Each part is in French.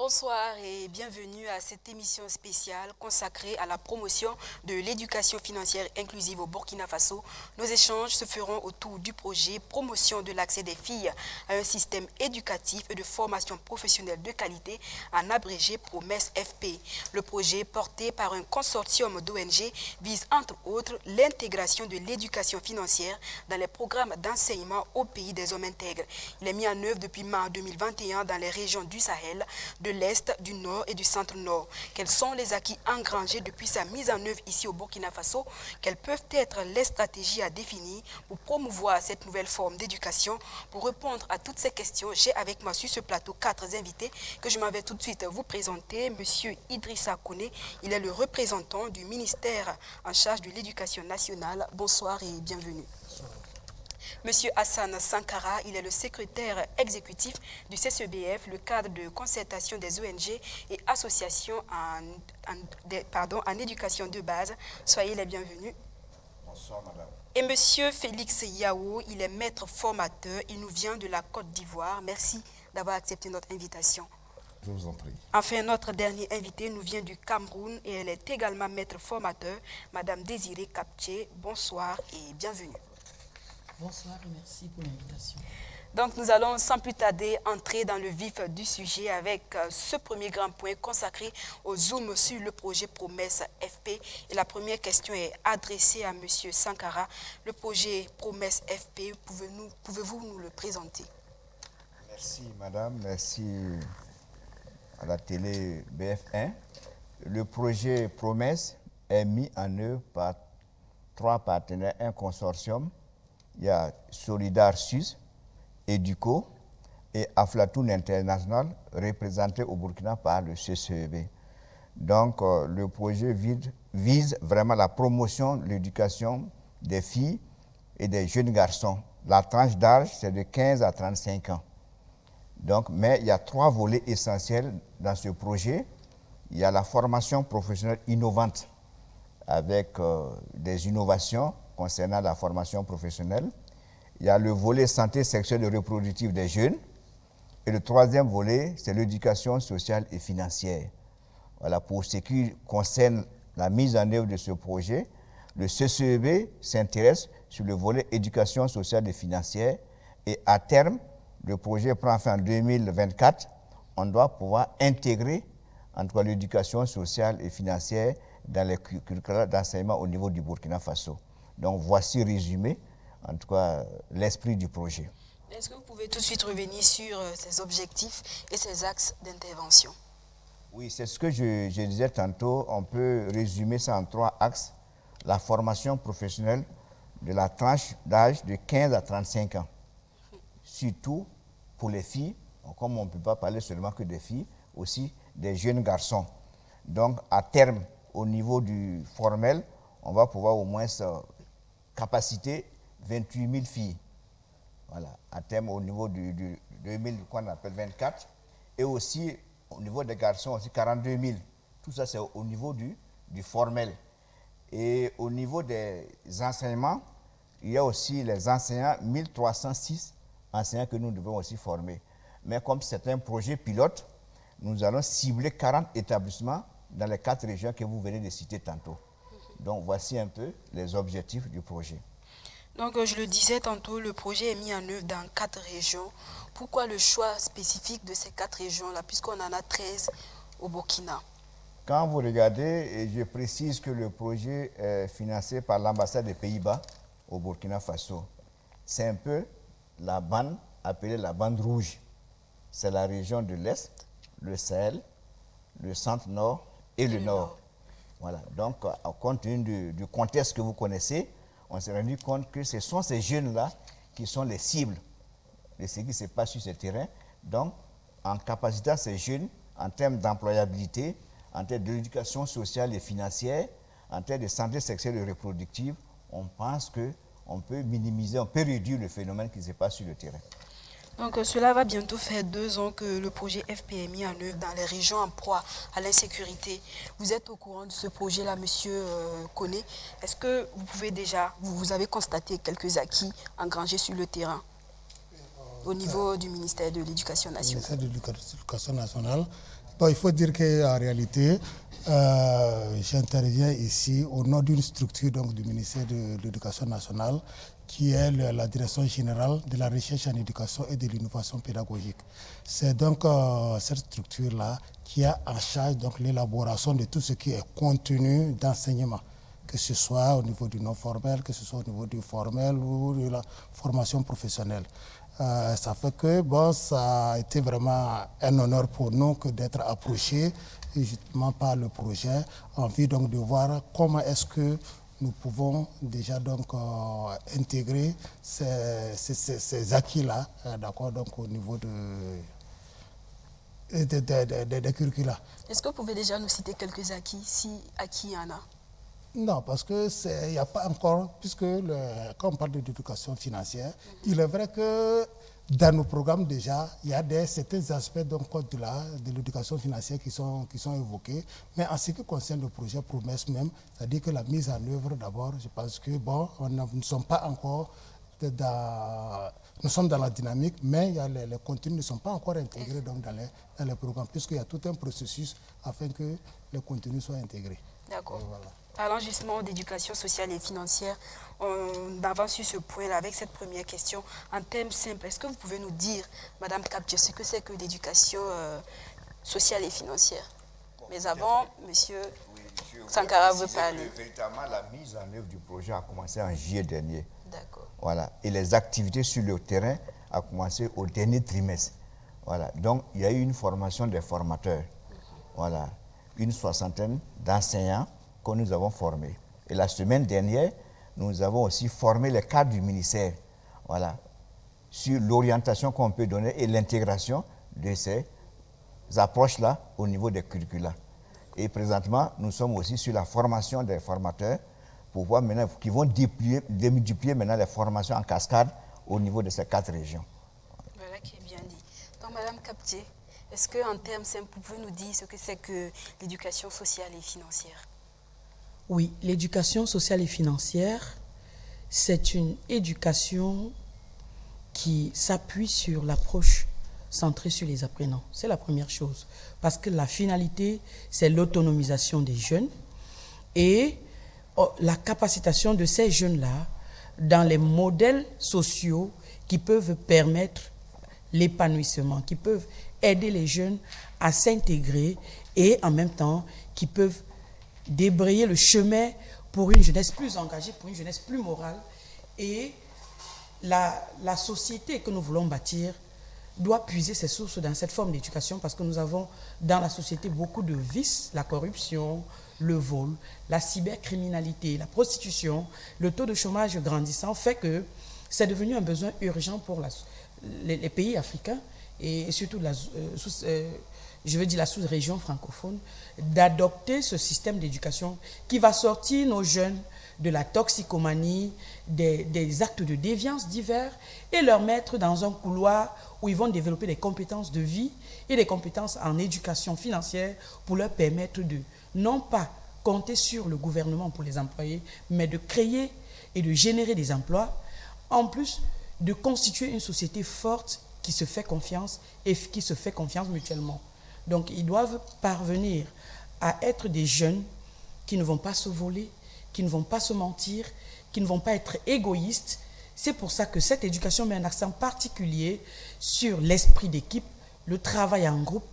Bonsoir et bienvenue à cette émission spéciale consacrée à la promotion de l'éducation financière inclusive au Burkina Faso. Nos échanges se feront autour du projet Promotion de l'accès des filles à un système éducatif et de formation professionnelle de qualité, en abrégé Promesse FP. Le projet, porté par un consortium d'ONG, vise entre autres l'intégration de l'éducation financière dans les programmes d'enseignement au pays des hommes intègres. Il est mis en œuvre depuis mars 2021 dans les régions du Sahel, de l'Est, du Nord et du Centre-Nord. Quels sont les acquis engrangés depuis sa mise en œuvre ici au Burkina Faso? Quelles peuvent être les stratégies à définir pour promouvoir cette nouvelle forme d'éducation? Pour répondre à toutes ces questions, j'ai avec moi sur ce plateau 4 invités que je m'en vais tout de suite vous présenter. Monsieur Idrissa Kone, il est le représentant du ministère en charge de l'éducation nationale. Bonsoir et bienvenue. Monsieur Hassan Sankara, il est le secrétaire exécutif du CCBF, le cadre de concertation des ONG et associations en éducation de base. Soyez les bienvenus. Bonsoir, madame. Et monsieur Félix Yao, il est maître formateur, il nous vient de la Côte d'Ivoire. Merci d'avoir accepté notre invitation. Je vous en prie. Enfin, notre dernier invité nous vient du Cameroun et elle est également maître formateur, madame Désirée Kapché. Bonsoir et bienvenue. Bonsoir et merci pour l'invitation. Donc nous allons sans plus tarder entrer dans le vif du sujet avec ce premier grand point consacré au zoom sur le projet Promesse FP. Et la première question est adressée à monsieur Sankara. Le projet Promesse FP, pouvez-vous nous le présenter? Merci madame, merci à la télé BF1. Le projet Promesse est mis en œuvre par 3 partenaires, un consortium. Il y a Solidar Suisse, Educo et Aflatoun International, représenté au Burkina par le CCEB. Donc, le projet vise vraiment la promotion de l'éducation des filles et des jeunes garçons. La tranche d'âge, c'est de 15 à 35 ans. Donc, mais il y a 3 volets essentiels dans ce projet. Il y a la formation professionnelle innovante avec des innovations concernant la formation professionnelle. Il y a le volet santé sexuelle et reproductive des jeunes. Et le 3e volet, c'est l'éducation sociale et financière. Voilà, pour ce qui concerne la mise en œuvre de ce projet, le CCEB s'intéresse sur le volet éducation sociale et financière. Et à terme, le projet prend fin en 2024. On doit pouvoir intégrer en tout cas l'éducation sociale et financière dans les curricula d'enseignement au niveau du Burkina Faso. Donc voici résumé, en tout cas, l'esprit du projet. Est-ce que vous pouvez tout de suite revenir sur ces objectifs et ces axes d'intervention? Oui, c'est ce que je disais tantôt. On peut résumer ça en 3 axes. La formation professionnelle de la tranche d'âge de 15 à 35 ans. Surtout pour les filles, comme on ne peut pas parler seulement que des filles, aussi des jeunes garçons. Donc, à terme, au niveau du formel, on va pouvoir au moins capacité 28 000 filles. Voilà, à terme au niveau du 2000, qu'on appelle 24. Et aussi, au niveau des garçons, aussi 42 000. Tout ça, c'est au niveau du formel. Et au niveau des enseignements, il y a aussi les enseignants, 1306 enseignants que nous devons aussi former. Mais comme c'est un projet pilote, nous allons cibler 40 établissements dans les 4 régions que vous venez de citer tantôt. Donc, voici un peu les objectifs du projet. Donc, je le disais tantôt, le projet est mis en œuvre dans 4 régions. Pourquoi le choix spécifique de ces 4 régions-là, puisqu'on en a 13 au Burkina? Quand vous regardez, et je précise que le projet est financé par l'ambassade des Pays-Bas au Burkina Faso. C'est un peu la bande appelée la bande rouge. C'est la région de l'Est, le Sahel, le Centre-Nord et le Nord. Voilà. Donc, compte tenu du contexte que vous connaissez, on s'est rendu compte que ce sont ces jeunes-là qui sont les cibles de ce qui se passe sur ce terrain. Donc, en capacitant ces jeunes, en termes d'employabilité, en termes d'éducation sociale et financière, en termes de santé sexuelle et reproductive, on pense qu'on peut minimiser, on peut réduire le phénomène qui se passe sur le terrain. Donc cela va bientôt faire 2 ans que le projet FP est mis en œuvre dans les régions en proie à l'insécurité. Vous êtes au courant de ce projet-là, monsieur Kone. Est-ce que vous pouvez déjà, vous avez constaté quelques acquis engrangés sur le terrain au niveau du ministère de l'Éducation nationale? Le ministère de l'Éducation nationale, Bon, il faut dire qu'en réalité, j'interviens ici au nom d'une structure donc, du ministère de l'Éducation nationale qui est la Direction générale de la recherche en éducation et de l'innovation pédagogique. C'est donc cette structure-là qui a en charge donc, l'élaboration de tout ce qui est contenu d'enseignement, que ce soit au niveau du non formel, que ce soit au niveau du formel ou de la formation professionnelle. Ça fait que bon, ça a été vraiment un honneur pour nous que d'être approchés justement par le projet, en vue donc de voir comment est-ce que nous pouvons déjà donc intégrer ces acquis-là, d'accord, donc au niveau des curricula. Est-ce que vous pouvez déjà nous citer quelques acquis, si acquis il y en a? Non, parce que il n'y a pas encore, puisque quand on parle d'éducation financière, il est vrai que dans nos programmes déjà, il y a certains aspects donc, de l'éducation financière qui sont évoqués. Mais en ce qui concerne le projet Promesse même, c'est-à-dire que la mise en œuvre d'abord, je pense que bon, nous ne sommes pas encore nous sommes dans la dynamique, mais les contenus ne sont pas encore intégrés donc, dans les programmes, puisqu'il y a tout un processus afin que les contenus soient intégrés. D'accord. Voilà. Parlant justement d'éducation sociale et financière, on avance sur ce point-là avec cette première question. En termes simples, est-ce que vous pouvez nous dire, Madame Kapje, ce que c'est que l'éducation sociale et financière? Mais avant, Monsieur Sankara veut parler. Véritablement, la mise en œuvre du projet a commencé en juillet dernier. D'accord. Voilà. Et les activités sur le terrain ont commencé au dernier trimestre. Voilà. Donc, il y a eu une formation des formateurs. Voilà. Une soixantaine d'enseignants que nous avons formés. Et la semaine dernière, nous avons aussi formé les cadres du ministère, voilà, sur l'orientation qu'on peut donner et l'intégration de ces approches-là au niveau des curricula. Et présentement, nous sommes aussi sur la formation des formateurs pour voir maintenant, qui vont démultiplier maintenant les formations en cascade au niveau de ces 4 régions. Voilà qui est bien dit. Donc, Madame Kapje, est-ce qu'en termes simples, vous pouvez nous dire ce que c'est que l'éducation sociale et financière? Oui, l'éducation sociale et financière, c'est une éducation qui s'appuie sur l'approche centrée sur les apprenants. C'est la première chose. Parce que la finalité, c'est l'autonomisation des jeunes et la capacitation de ces jeunes-là dans les modèles sociaux qui peuvent permettre l'épanouissement, qui peuvent aider les jeunes à s'intégrer et en même temps qui peuvent débrayer le chemin pour une jeunesse plus engagée, pour une jeunesse plus morale. Et la société que nous voulons bâtir doit puiser ses sources dans cette forme d'éducation parce que nous avons dans la société beaucoup de vices, la corruption, le vol, la cybercriminalité, la prostitution, le taux de chômage grandissant fait que c'est devenu un besoin urgent pour les pays africains et surtout la sous-région francophone, d'adopter ce système d'éducation qui va sortir nos jeunes de la toxicomanie, des actes de déviance divers et leur mettre dans un couloir où ils vont développer des compétences de vie et des compétences en éducation financière pour leur permettre de non pas compter sur le gouvernement pour les employer, mais de créer et de générer des emplois, en plus de constituer une société forte qui se fait confiance et qui se fait confiance mutuellement. Donc, ils doivent parvenir à être des jeunes qui ne vont pas se voler, qui ne vont pas se mentir, qui ne vont pas être égoïstes. C'est pour ça que cette éducation met un accent particulier sur l'esprit d'équipe, le travail en groupe,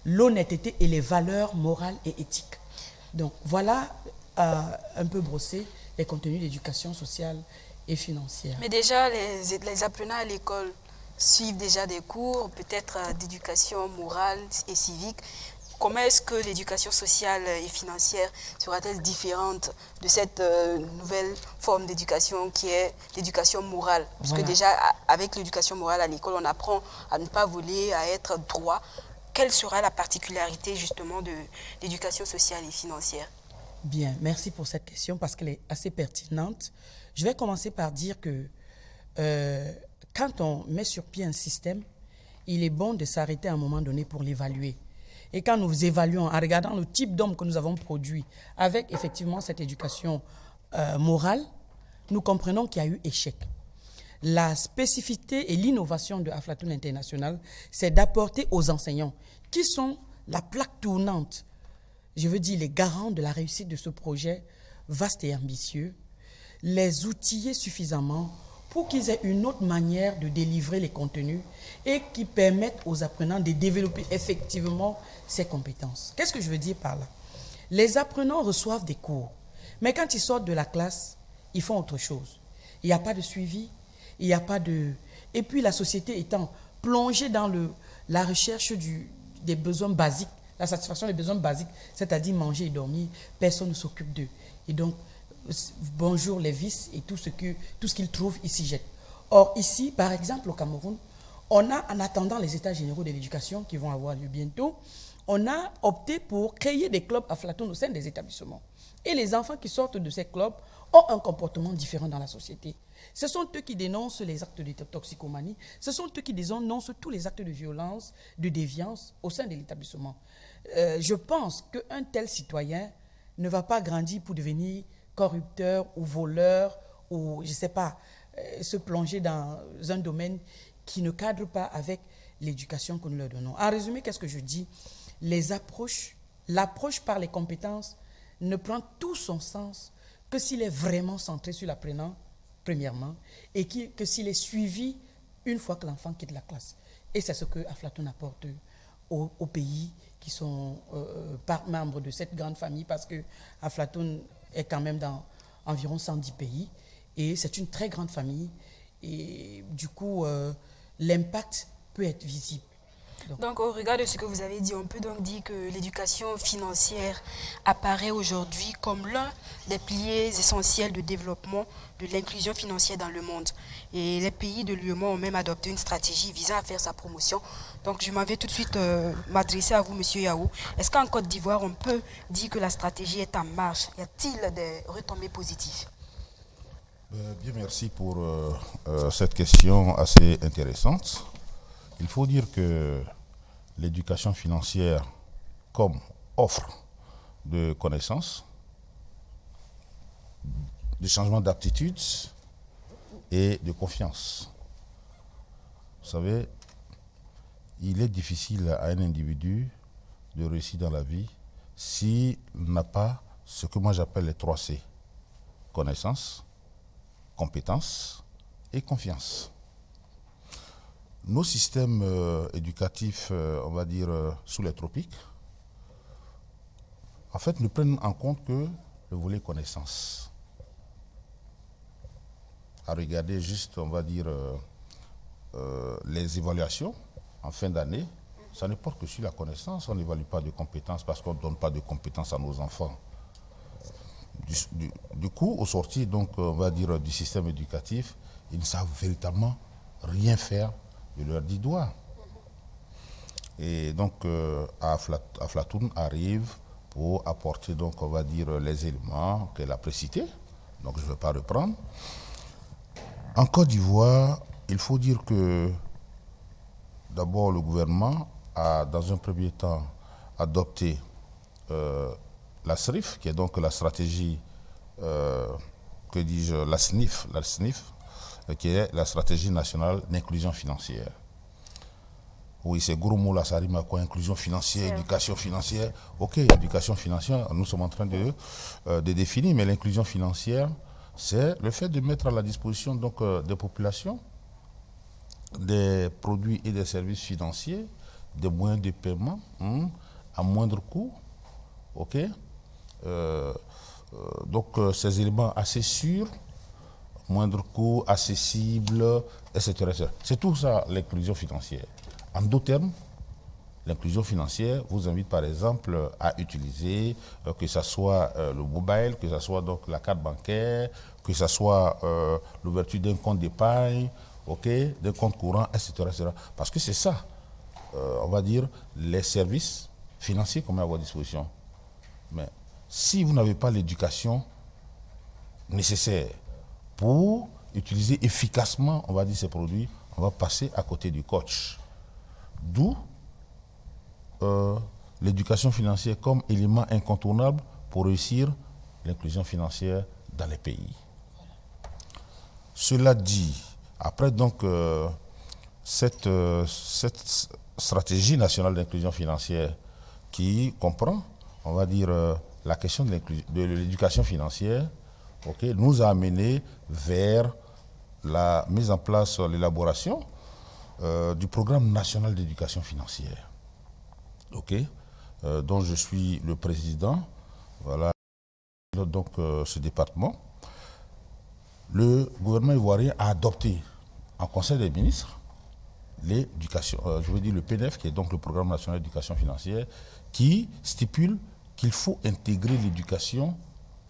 l'honnêteté et les valeurs morales et éthiques. Donc, voilà un peu brossé les contenus d'éducation sociale et financière. Mais déjà, les apprenants à l'école suivent déjà des cours, peut-être d'éducation morale et civique. Comment est-ce que l'éducation sociale et financière sera-t-elle différente de cette nouvelle forme d'éducation qui est l'éducation morale? Parce que déjà, avec l'éducation morale à l'école, on apprend à ne pas voler, à être droit. Quelle sera la particularité justement de l'éducation sociale et financière? Bien, merci pour cette question parce qu'elle est assez pertinente. Je vais commencer par dire que quand on met sur pied un système, il est bon de s'arrêter à un moment donné pour l'évaluer. Et quand nous évaluons, en regardant le type d'homme que nous avons produit avec effectivement cette éducation morale, nous comprenons qu'il y a eu échec. La spécificité et l'innovation de Aflatoon International, c'est d'apporter aux enseignants, qui sont la plaque tournante, je veux dire les garants de la réussite de ce projet vaste et ambitieux, les outiller suffisamment pour qu'ils aient une autre manière de délivrer les contenus et qui permettent aux apprenants de développer effectivement ces compétences. Qu'est-ce que je veux dire par là? Les apprenants reçoivent des cours, mais quand ils sortent de la classe, ils font autre chose. Il n'y a pas de suivi, il n'y a pas de... Et puis la société étant plongée dans la recherche des besoins basiques, la satisfaction des besoins basiques, c'est-à-dire manger et dormir, personne ne s'occupe d'eux. Et donc, bonjour les vices et tout ce qu'ils trouvent, ils s'y jettent. Or, ici, par exemple, au Cameroun, on a, en attendant les états généraux de l'éducation qui vont avoir lieu bientôt, on a opté pour créer des clubs Aflatoon au sein des établissements. Et les enfants qui sortent de ces clubs ont un comportement différent dans la société. Ce sont eux qui dénoncent les actes de toxicomanie, ce sont eux qui dénoncent tous les actes de violence, de déviance au sein de l'établissement. Je pense qu'un tel citoyen ne va pas grandir pour devenir corrupteur ou voleur ou, je ne sais pas, se plonger dans un domaine qui ne cadre pas avec l'éducation que nous leur donnons. En résumé, qu'est-ce que je dis? L'approche par les compétences ne prend tout son sens que s'il est vraiment centré sur l'apprenant, premièrement, et que s'il est suivi une fois que l'enfant quitte la classe. Et c'est ce que Aflatoon apporte aux pays qui sont membres de cette grande famille, parce que Aflatoon est quand même dans environ 110 pays, et c'est une très grande famille, et du coup, l'impact peut être visible. Donc, au regard de ce que vous avez dit, on peut donc dire que l'éducation financière apparaît aujourd'hui comme l'un des piliers essentiels de développement de l'inclusion financière dans le monde. Et les pays de l'UEMOA ont même adopté une stratégie visant à faire sa promotion. Donc, je m'en vais tout de suite m'adresser à vous, Monsieur Yao. Est-ce qu'en Côte d'Ivoire, on peut dire que la stratégie est en marche? Y a-t-il des retombées positives? Bien, merci pour cette question assez intéressante. Il faut dire que l'éducation financière comme offre de connaissances, de changement d'aptitudes et de confiance. Vous savez, il est difficile à un individu de réussir dans la vie s'il n'a pas ce que moi j'appelle les 3 C. Connaissance, compétence et confiance. Nos systèmes éducatifs, on va dire, sous les tropiques, en fait, ne prennent en compte que le volet connaissance. À regarder juste, on va dire, les évaluations en fin d'année, ça ne porte que sur la connaissance, on n'évalue pas de compétences parce qu'on ne donne pas de compétences à nos enfants. Du coup, au sortir, donc, on va dire, du système éducatif, ils ne savent véritablement rien faire de leur dit doigt. Et donc, Aflatoon arrive pour apporter, donc, on va dire, les éléments qu'elle a précités. Donc, je ne vais pas reprendre. En Côte d'Ivoire, il faut dire que, d'abord, le gouvernement a, dans un premier temps, adopté la SRIF, qui est donc la stratégie, la SNIF, qui est la stratégie nationale d'inclusion financière. Oui, c'est gros mot là, ça rime à quoi? Inclusion financière, éducation financière. Ok, éducation financière, nous sommes en train de définir, mais l'inclusion financière, c'est le fait de mettre à la disposition donc, des populations des produits et des services financiers, des moyens de paiement à moindre coût. Ok, donc ces éléments assez sûrs, moindre coût, accessible, etc. C'est tout ça l'inclusion financière. En d'autres termes, l'inclusion financière vous invite par exemple à utiliser que ce soit le mobile, que ce soit donc la carte bancaire, que ce soit l'ouverture d'un compte d'épargne, okay, d'un compte courant, etc., etc. Parce que c'est ça, on va dire, les services financiers qu'on met à votre disposition. Mais si vous n'avez pas l'éducation nécessaire pour utiliser efficacement, on va dire, ces produits, on va passer à côté du coach. D'où l'éducation financière comme élément incontournable pour réussir l'inclusion financière dans les pays. Cela dit, après donc cette stratégie nationale d'inclusion financière qui comprend, on va dire, la question de l'éducation financière, nous a amené vers la mise en place, l'élaboration du programme national d'éducation financière, dont je suis le président. Voilà, donc ce département. Le gouvernement ivoirien a adopté en Conseil des ministres l'éducation, le PNF, qui est donc le programme national d'éducation financière, qui stipule qu'il faut intégrer l'éducation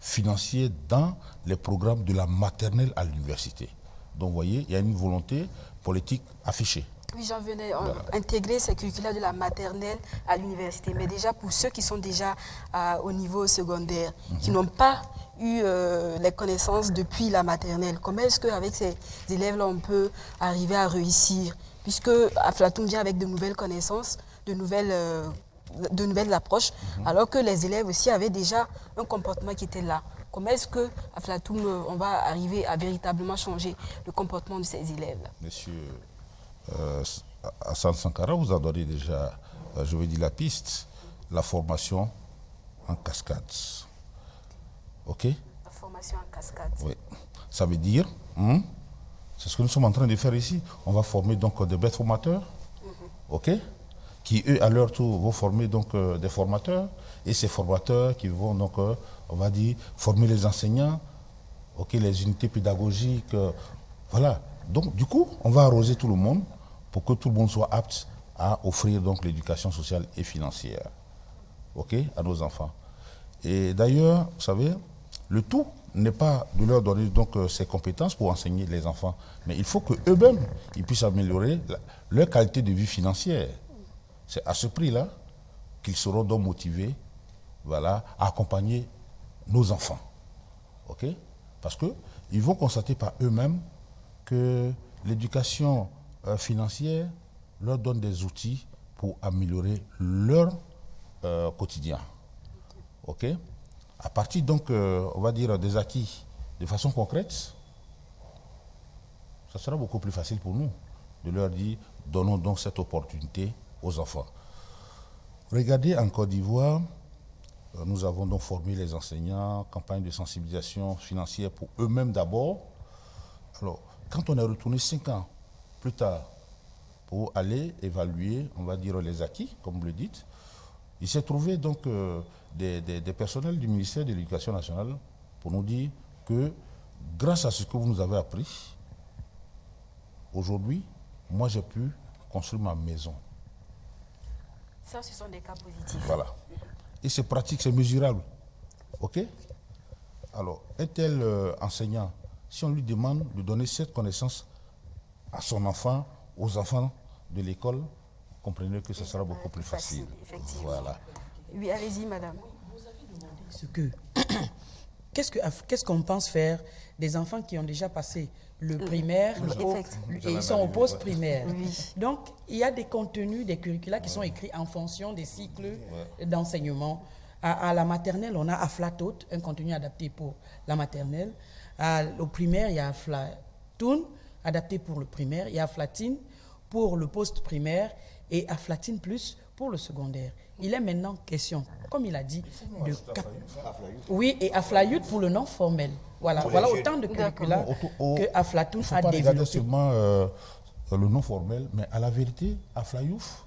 financière dans les programmes de la maternelle à l'université. Donc vous voyez, il y a une volonté politique affichée. Oui, j'en venais intégrer ces curricula de la maternelle à l'université. Mais déjà, pour ceux qui sont déjà au niveau secondaire, qui n'ont pas eu les connaissances depuis la maternelle, comment est-ce qu'avec ces élèves-là, on peut arriver à réussir? Puisque Aflatoum vient avec de nouvelles connaissances, de nouvelles approches, alors que les élèves aussi avaient déjà un comportement qui était là. Comment est-ce que Aflatoum, on va arriver à véritablement changer le comportement de ces élèves-là? Monsieur Hassan Sankara vous a donné déjà, la piste, la formation en cascade. La formation en cascade. Oui. Ça veut dire, c'est ce que nous sommes en train de faire ici. On va former donc des bêtes formateurs, qui eux, à leur tour, vont former donc des formateurs. Et ces formateurs qui vont donc, on va dire, former les enseignants, les unités pédagogiques. Voilà. Donc, du coup, on va arroser tout le monde pour que tout le monde soit apte à offrir donc l'éducation sociale et financière, à nos enfants. Et d'ailleurs, vous savez, le tout n'est pas de leur donner donc ces compétences pour enseigner les enfants, mais il faut qu'eux-mêmes, ils puissent améliorer leur qualité de vie financière. C'est à ce prix-là qu'ils seront donc motivés, à accompagner nos enfants. Parce qu'ils vont constater par eux-mêmes que l'éducation financière leur donne des outils pour améliorer leur quotidien. À partir donc, on va dire, des acquis de façon concrète, ça sera beaucoup plus facile pour nous de leur dire, donnons donc cette opportunité aux enfants. Regardez en Côte d'Ivoire, nous avons donc formé les enseignants, campagne de sensibilisation financière pour eux-mêmes d'abord. Alors, quand on est retourné 5 ans plus tard pour aller évaluer, on va dire, les acquis, comme vous le dites, il s'est trouvé donc des personnels du ministère de l'Éducation nationale pour nous dire que grâce à ce que vous nous avez appris, aujourd'hui, moi j'ai pu construire ma maison. Ça, ce sont des cas positifs. Voilà. Et c'est pratique, c'est mesurable. Alors, un tel enseignant, si on lui demande de donner cette connaissance à son enfant, aux enfants de l'école, comprenez que ce sera beaucoup plus facile. Effectivement. Voilà. Oui, allez-y, madame. Qu'est-ce qu'on pense faire des enfants qui ont déjà passé le primaire et ils sont au post-primaire. Donc, il y a des contenus, des curricula qui sont écrits en fonction des cycles d'enseignement. À la maternelle, on a Aflatot, un contenu adapté pour la maternelle. Au primaire, il y a Aflatoun, adapté pour le primaire. Il y a Aflatine pour le post-primaire et Aflatine Plus pour le secondaire. Il est maintenant question, comme il a dit, de... Oui, et Aflayout pour le non formel. Voilà autant de curricula que Aflatoun a développé. Regarder seulement le non formel, mais à la vérité, Aflayouf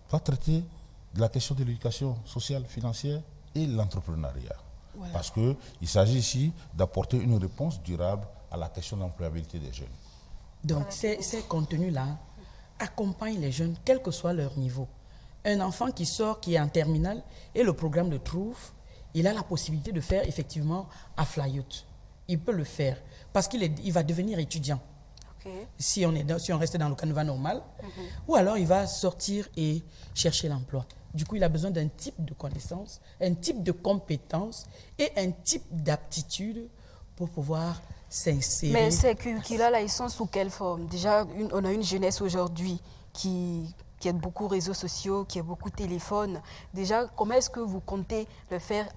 va traiter de la question de l'éducation sociale, financière et l'entrepreneuriat. Voilà. Parce qu'il s'agit ici d'apporter une réponse durable à la question de l'employabilité des jeunes. Donc ces contenus-là accompagnent les jeunes, quel que soit leur niveau. Un enfant qui sort, qui est en terminale, et le programme le trouve, il a la possibilité de faire effectivement Aflayout. Il peut le faire parce qu'il va devenir étudiant. Si on reste dans le canevas normal, ou alors il va sortir et chercher l'emploi. Du coup, il a besoin d'un type de connaissance, un type de compétence et un type d'aptitude pour pouvoir s'insérer. Mais ces curricula-là, ils sont sous quelle forme? Déjà, on a une jeunesse aujourd'hui qui a beaucoup de réseaux sociaux, qui a beaucoup de téléphones. Déjà, comment est-ce que vous comptez le faire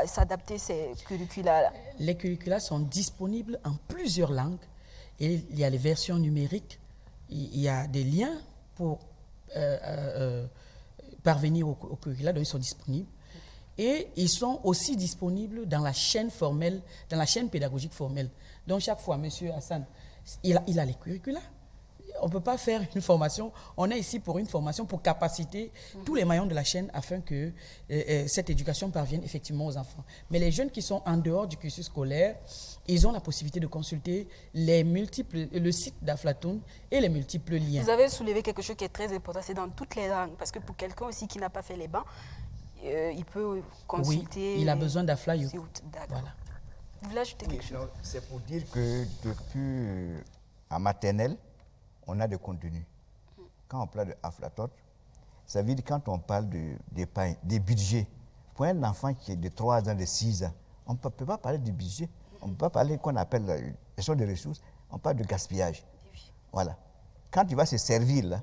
s'adapter ces curricula-là? Les curricula sont disponibles en plusieurs langues. Et il y a les versions numériques, il y a des liens pour parvenir au curricula, donc ils sont disponibles. Et ils sont aussi disponibles dans la chaîne formelle, dans la chaîne pédagogique formelle. Donc chaque fois, M. Hassan, il a les curricula. On ne peut pas faire une formation. On est ici pour une formation, pour capaciter tous les maillons de la chaîne afin que cette éducation parvienne effectivement aux enfants. Mais les jeunes qui sont en dehors du cursus scolaire, ils ont la possibilité de consulter le site d'Aflatoon et les multiples liens. Vous avez soulevé quelque chose qui est très important, c'est dans toutes les langues. Parce que pour quelqu'un aussi qui n'a pas fait les bancs, il peut consulter. Oui, il a besoin d'Afla. Voilà. Vous voulez ajouter quelque chose? C'est pour dire que depuis en maternelle, on a des contenus. Quand on parle de Aflatot, ça veut dire quand on parle des budgets, pour un enfant qui est de 3 ans, de 6 ans, on ne peut pas parler du budget. On ne peut pas parler qu'on appelle la gestion des ressources. On parle de gaspillage. Voilà. Quand il va se servir, là,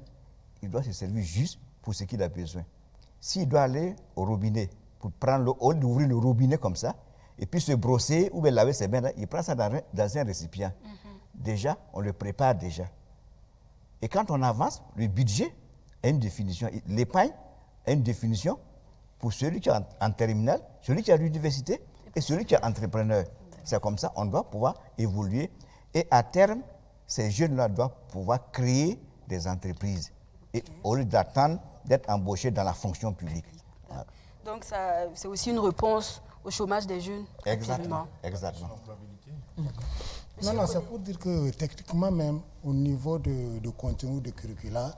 il doit se servir juste pour ce qu'il a besoin. S'il doit aller au robinet pour prendre l'eau, au lieu d'ouvrir le robinet comme ça, et puis se brosser ou bien laver ses mains, là, il prend ça dans un récipient. Déjà, on le prépare déjà. Et quand on avance, le budget a une définition. L'épargne a une définition pour celui qui est en terminale, celui qui est à l'université et celui qui est entrepreneur. C'est comme ça qu'on doit pouvoir évoluer. Et à terme, ces jeunes-là doivent pouvoir créer des entreprises. Et au lieu d'attendre d'être embauchés dans la fonction publique. Voilà. Donc, c'est aussi une réponse au chômage des jeunes. Exactement. Non, c'est pour dire que techniquement même, au niveau de contenu de curricula,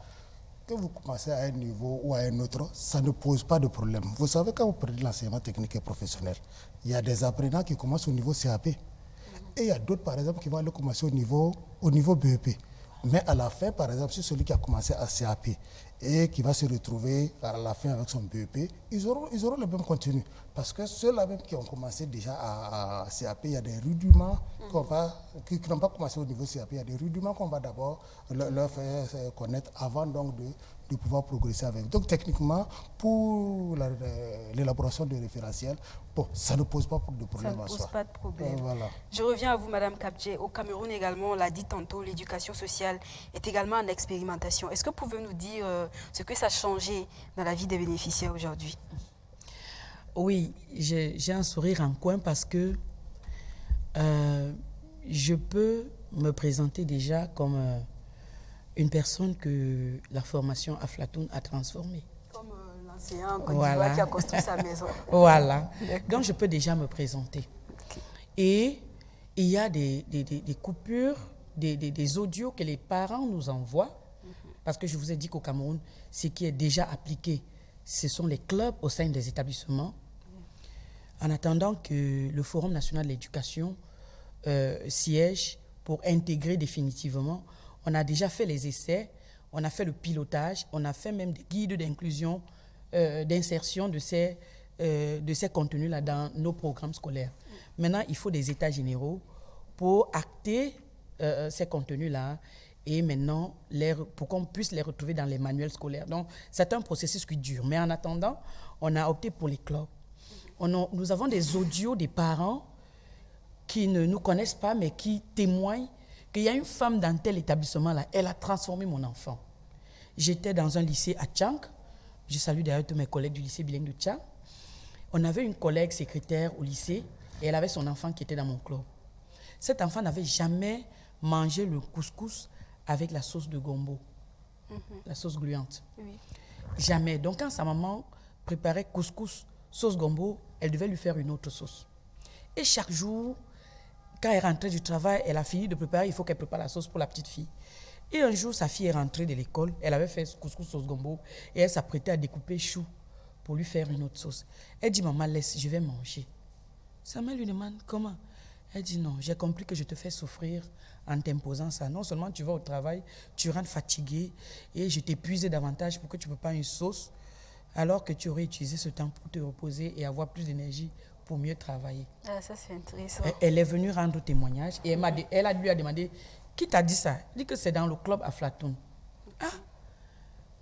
que vous commencez à un niveau ou à un autre, ça ne pose pas de problème. Vous savez, quand vous prenez l'enseignement technique et professionnel, il y a des apprenants qui commencent au niveau CAP. Et il y a d'autres, par exemple, qui vont aller commencer au niveau BEP. Mais à la fin, par exemple, si celui qui a commencé à CAP et qui va se retrouver à la fin avec son BEP, ils auront le même contenu. Parce que ceux-là même qui ont commencé déjà à CAP, il y a des rudiments qui n'ont pas commencé au niveau CAP, il y a des rudiments qu'on va d'abord leur faire connaître avant donc de pouvoir progresser avec. Donc techniquement, pour l'élaboration de référentiels, bon, ça ne pose pas de problème à soi. Ça ne pose pas de problème. Voilà. Je reviens à vous, Madame Kapdje. Au Cameroun également, on l'a dit tantôt, l'éducation sociale est également en expérimentation. Est-ce que vous pouvez nous dire ce que ça a changé dans la vie des bénéficiaires aujourd'hui? Oui, j'ai un sourire en coin parce que je peux me présenter déjà comme une personne que la formation Aflatoon a transformée. Comme l'enseignant en Côte d'Ivoire qui a construit sa maison. Voilà. Donc, je peux déjà me présenter. Okay. Et il y a des coupures, des audios que les parents nous envoient. Parce que je vous ai dit qu'au Cameroun, ce qui est déjà appliqué, ce sont les clubs au sein des établissements. En attendant que le Forum national de l'éducation siège pour intégrer définitivement, on a déjà fait les essais, on a fait le pilotage, on a fait même des guides d'inclusion, d'insertion de ces contenus-là dans nos programmes scolaires. Maintenant, il faut des états généraux pour acter ces contenus-là et maintenant pour qu'on puisse les retrouver dans les manuels scolaires. Donc, c'est un processus qui dure. Mais en attendant, on a opté pour les clubs. Nous avons des audios des parents qui ne nous connaissent pas, mais qui témoignent qu'il y a une femme dans tel établissement-là, elle a transformé mon enfant. J'étais dans un lycée à Tchang. Je salue d'ailleurs tous mes collègues du lycée bilingue de Tchang. On avait une collègue secrétaire au lycée et elle avait son enfant qui était dans mon club. Cet enfant n'avait jamais mangé le couscous avec la sauce de gombo, la sauce gluante. Oui. Jamais. Donc quand sa maman préparait couscous, sauce gombo, elle devait lui faire une autre sauce. Et chaque jour, quand elle rentrait du travail, elle a fini de préparer, il faut qu'elle prépare la sauce pour la petite fille. Et un jour, sa fille est rentrée de l'école, elle avait fait couscous sauce gombo et elle s'apprêtait à découper chou pour lui faire une autre sauce. Elle dit, maman, laisse, je vais manger. Sa mère lui demande, comment? Elle dit, non, j'ai compris que je te fais souffrir en t'imposant ça. Non seulement tu vas au travail, tu rentres fatigué et je t'épuise davantage pour que tu prépares une sauce alors que tu aurais utilisé ce temps pour te reposer et avoir plus d'énergie pour mieux travailler. Ah, ça c'est intéressant. Elle est venue rendre témoignage et elle lui a demandé, qui t'a dit ça? Elle dit que c'est dans le club Aflatoon. Ah.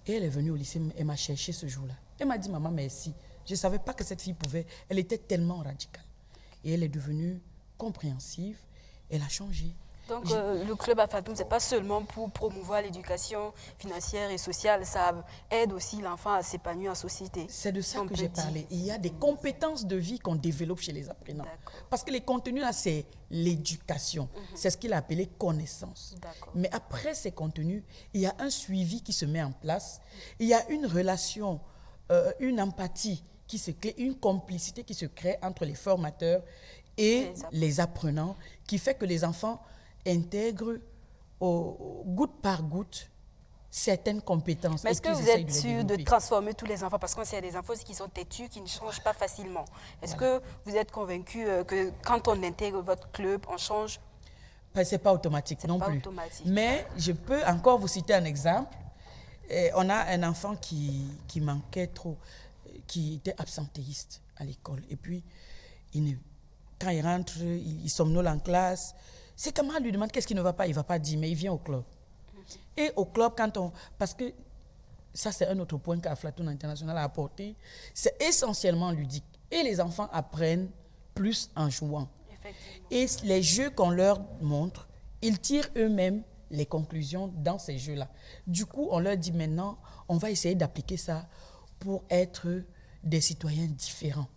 Et elle est venue au lycée, elle m'a cherché ce jour-là. Elle m'a dit, maman, merci. Je ne savais pas que cette fille pouvait, elle était tellement radicale. Et elle est devenue compréhensive, elle a changé. Donc le club Aflatoum, ce n'est pas seulement pour promouvoir l'éducation financière et sociale, ça aide aussi l'enfant à s'épanouir en société. C'est de ça On que peut j'ai dire. parlé. Il y a des compétences de vie qu'on développe chez les apprenants. D'accord. Parce que les contenus là, c'est l'éducation. C'est ce qu'il a appelé connaissance. D'accord. Mais après ces contenus, il y a un suivi qui se met en place. Il y a une relation, une empathie qui se crée, une complicité qui se crée entre les formateurs et les apprenants, qui fait que les enfants intègrent goutte par goutte certaines compétences. Mais est-ce et que qu'ils vous essayent êtes les sûr de développer. transformer tous les enfants? Parce qu'on sait qu'il y a des enfants aussi qui sont têtus, qui ne changent pas facilement. Est-ce que vous êtes convaincu que quand on intègre votre club, on change? Ce n'est pas automatique C'est non pas plus. automatique. Mais je peux encore vous citer un exemple. On a un enfant qui manquait trop, qui était absentéiste à l'école. Et puis, quand il rentre, il somnole en classe. Ses camarades lui demandent qu'est-ce qui ne va pas. Il ne va pas dire, mais il vient au club. Et au club, parce que ça, c'est un autre point qu'Aflatoum International a apporté, c'est essentiellement ludique. Et les enfants apprennent plus en jouant. Effectivement. Et les jeux qu'on leur montre, ils tirent eux-mêmes les conclusions dans ces jeux-là. Du coup, on leur dit maintenant, on va essayer d'appliquer ça pour être des citoyens différents.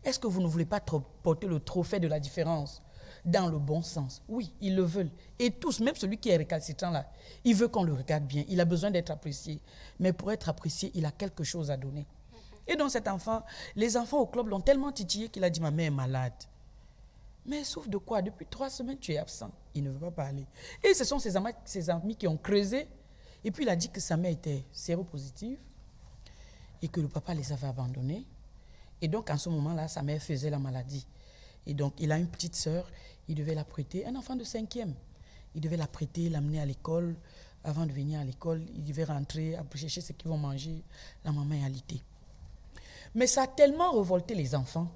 Est-ce que vous ne voulez pas porter le trophée de la différence dans le bon sens? Oui, ils le veulent. Et tous, même celui qui est récalcitrant là, il veut qu'on le regarde bien. Il a besoin d'être apprécié. Mais pour être apprécié, il a quelque chose à donner. Et donc cet enfant, les enfants au club l'ont tellement titillé qu'il a dit, ma mère est malade. Mais souffre de quoi? Depuis 3 semaines, tu es absent. Il ne veut pas parler. Et ce sont ses amis qui ont creusé. Et puis il a dit que sa mère était séropositive et que le papa les avait abandonnés. Et donc en ce moment-là, sa mère faisait la maladie. Et donc il a une petite sœur, il devait la prêter, un enfant de 5e. Il devait la prêter, l'amener à l'école. Avant de venir à l'école, il devait rentrer, chercher ce qu'ils vont manger. La maman est alitée. Mais ça a tellement révolté les enfants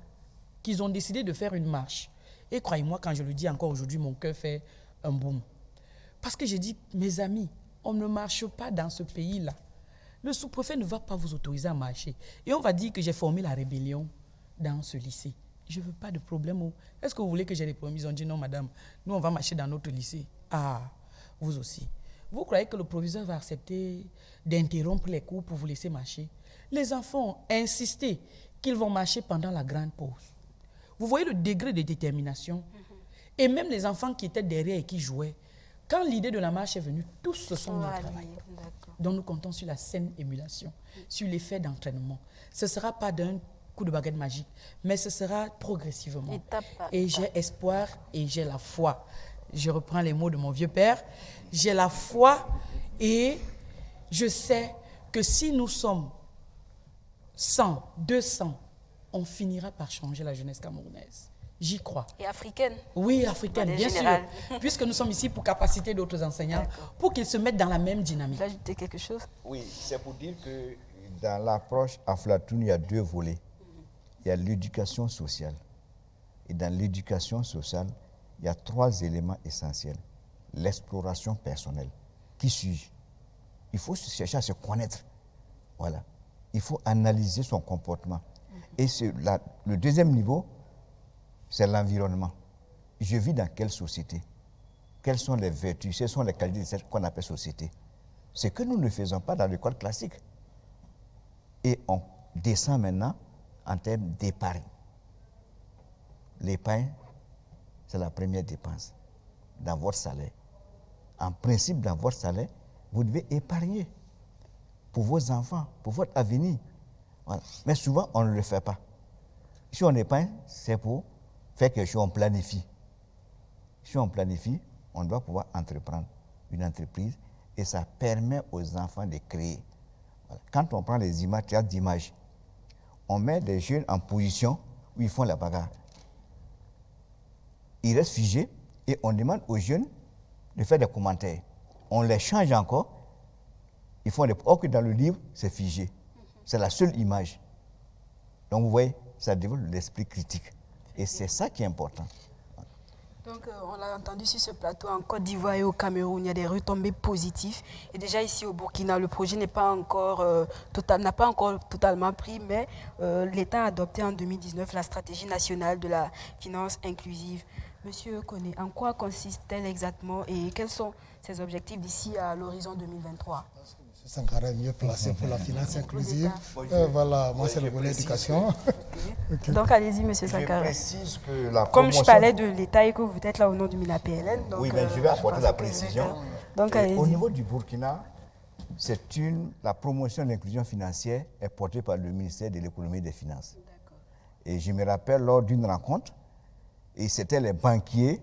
qu'ils ont décidé de faire une marche. Et croyez-moi, quand je le dis encore aujourd'hui, mon cœur fait un boom. Parce que j'ai dit, mes amis, on ne marche pas dans ce pays-là. Le sous-préfet ne va pas vous autoriser à marcher. Et on va dire que j'ai formé la rébellion dans ce lycée. Je ne veux pas de problème. Est-ce que vous voulez que j'ai des problèmes? Ils ont dit non, madame, nous on va marcher dans notre lycée. Ah, vous aussi. Vous croyez que le proviseur va accepter d'interrompre les cours pour vous laisser marcher? Les enfants ont insisté qu'ils vont marcher pendant la grande pause. Vous voyez le degré de détermination. Et même les enfants qui étaient derrière et qui jouaient, quand l'idée de la marche est venue, tous se sont mis au travail. Donc nous comptons sur la saine émulation, sur l'effet d'entraînement. Ce ne sera pas d'un coup de baguette magique, mais ce sera progressivement. Et j'ai espoir et j'ai la foi. Je reprends les mots de mon vieux père. J'ai la foi et je sais que si nous sommes 100, 200, on finira par changer la jeunesse camerounaise. J'y crois. Et africaine? Oui, africaine, bien générale. sûr. Puisque nous sommes ici pour capaciter d'autres enseignants, pour qu'ils se mettent dans la même dynamique. Vous ajoutez quelque chose? Oui, c'est pour dire que dans l'approche Aflatoum, il y a 2 volets. Il y a l'éducation sociale. Et dans l'éducation sociale, il y a 3 éléments essentiels. L'exploration personnelle. Qui suis-je? Il faut chercher à se connaître. Voilà. Il faut analyser son comportement. Et le deuxième niveau, c'est l'environnement. Je vis dans quelle société? Quelles sont les vertus? Quelles sont les qualités de cette qu'on appelle société? Ce que nous ne faisons pas dans l'école classique. Et on descend maintenant en termes d'épargne. L'épargne, c'est la première dépense dans votre salaire. En principe, dans votre salaire, vous devez épargner pour vos enfants, pour votre avenir. Voilà. Mais souvent, on ne le fait pas. Si on épargne, c'est pour faire quelque chose, on planifie. Si on planifie, on doit pouvoir entreprendre une entreprise et ça permet aux enfants de créer. Voilà. Quand on prend les images, théâtre d'images, on met des jeunes en position où ils font la bagarre. Ils restent figés et on demande aux jeunes de faire des commentaires. On les change encore. Ils font des... Or que dans le livre, c'est figé. C'est la seule image. Donc vous voyez, ça développe l'esprit critique. Et c'est ça qui est important. Donc, on l'a entendu sur ce plateau, en Côte d'Ivoire et au Cameroun, il y a des retombées positives. Et déjà ici au Burkina, le projet n'a pas encore totalement pris, mais l'État a adopté en 2019 la stratégie nationale de la finance inclusive. Monsieur Koné, en quoi consiste-t-elle exactement et quels sont ses objectifs d'ici à l'horizon 2023? M. Sankara est mieux placé pour la finance inclusive. Voilà, moi c'est le volet éducation. Okay. Donc allez-y, Monsieur Sankara. Je précise que la Comme promotion... je parlais de l'État et que vous êtes là au nom du MINA-PLN. Oui, mais je vais apporter la précision. Donc, au niveau du Burkina, la promotion de l'inclusion financière est portée par le ministère de l'économie et des finances. Et je me rappelle lors d'une rencontre, et c'était les banquiers,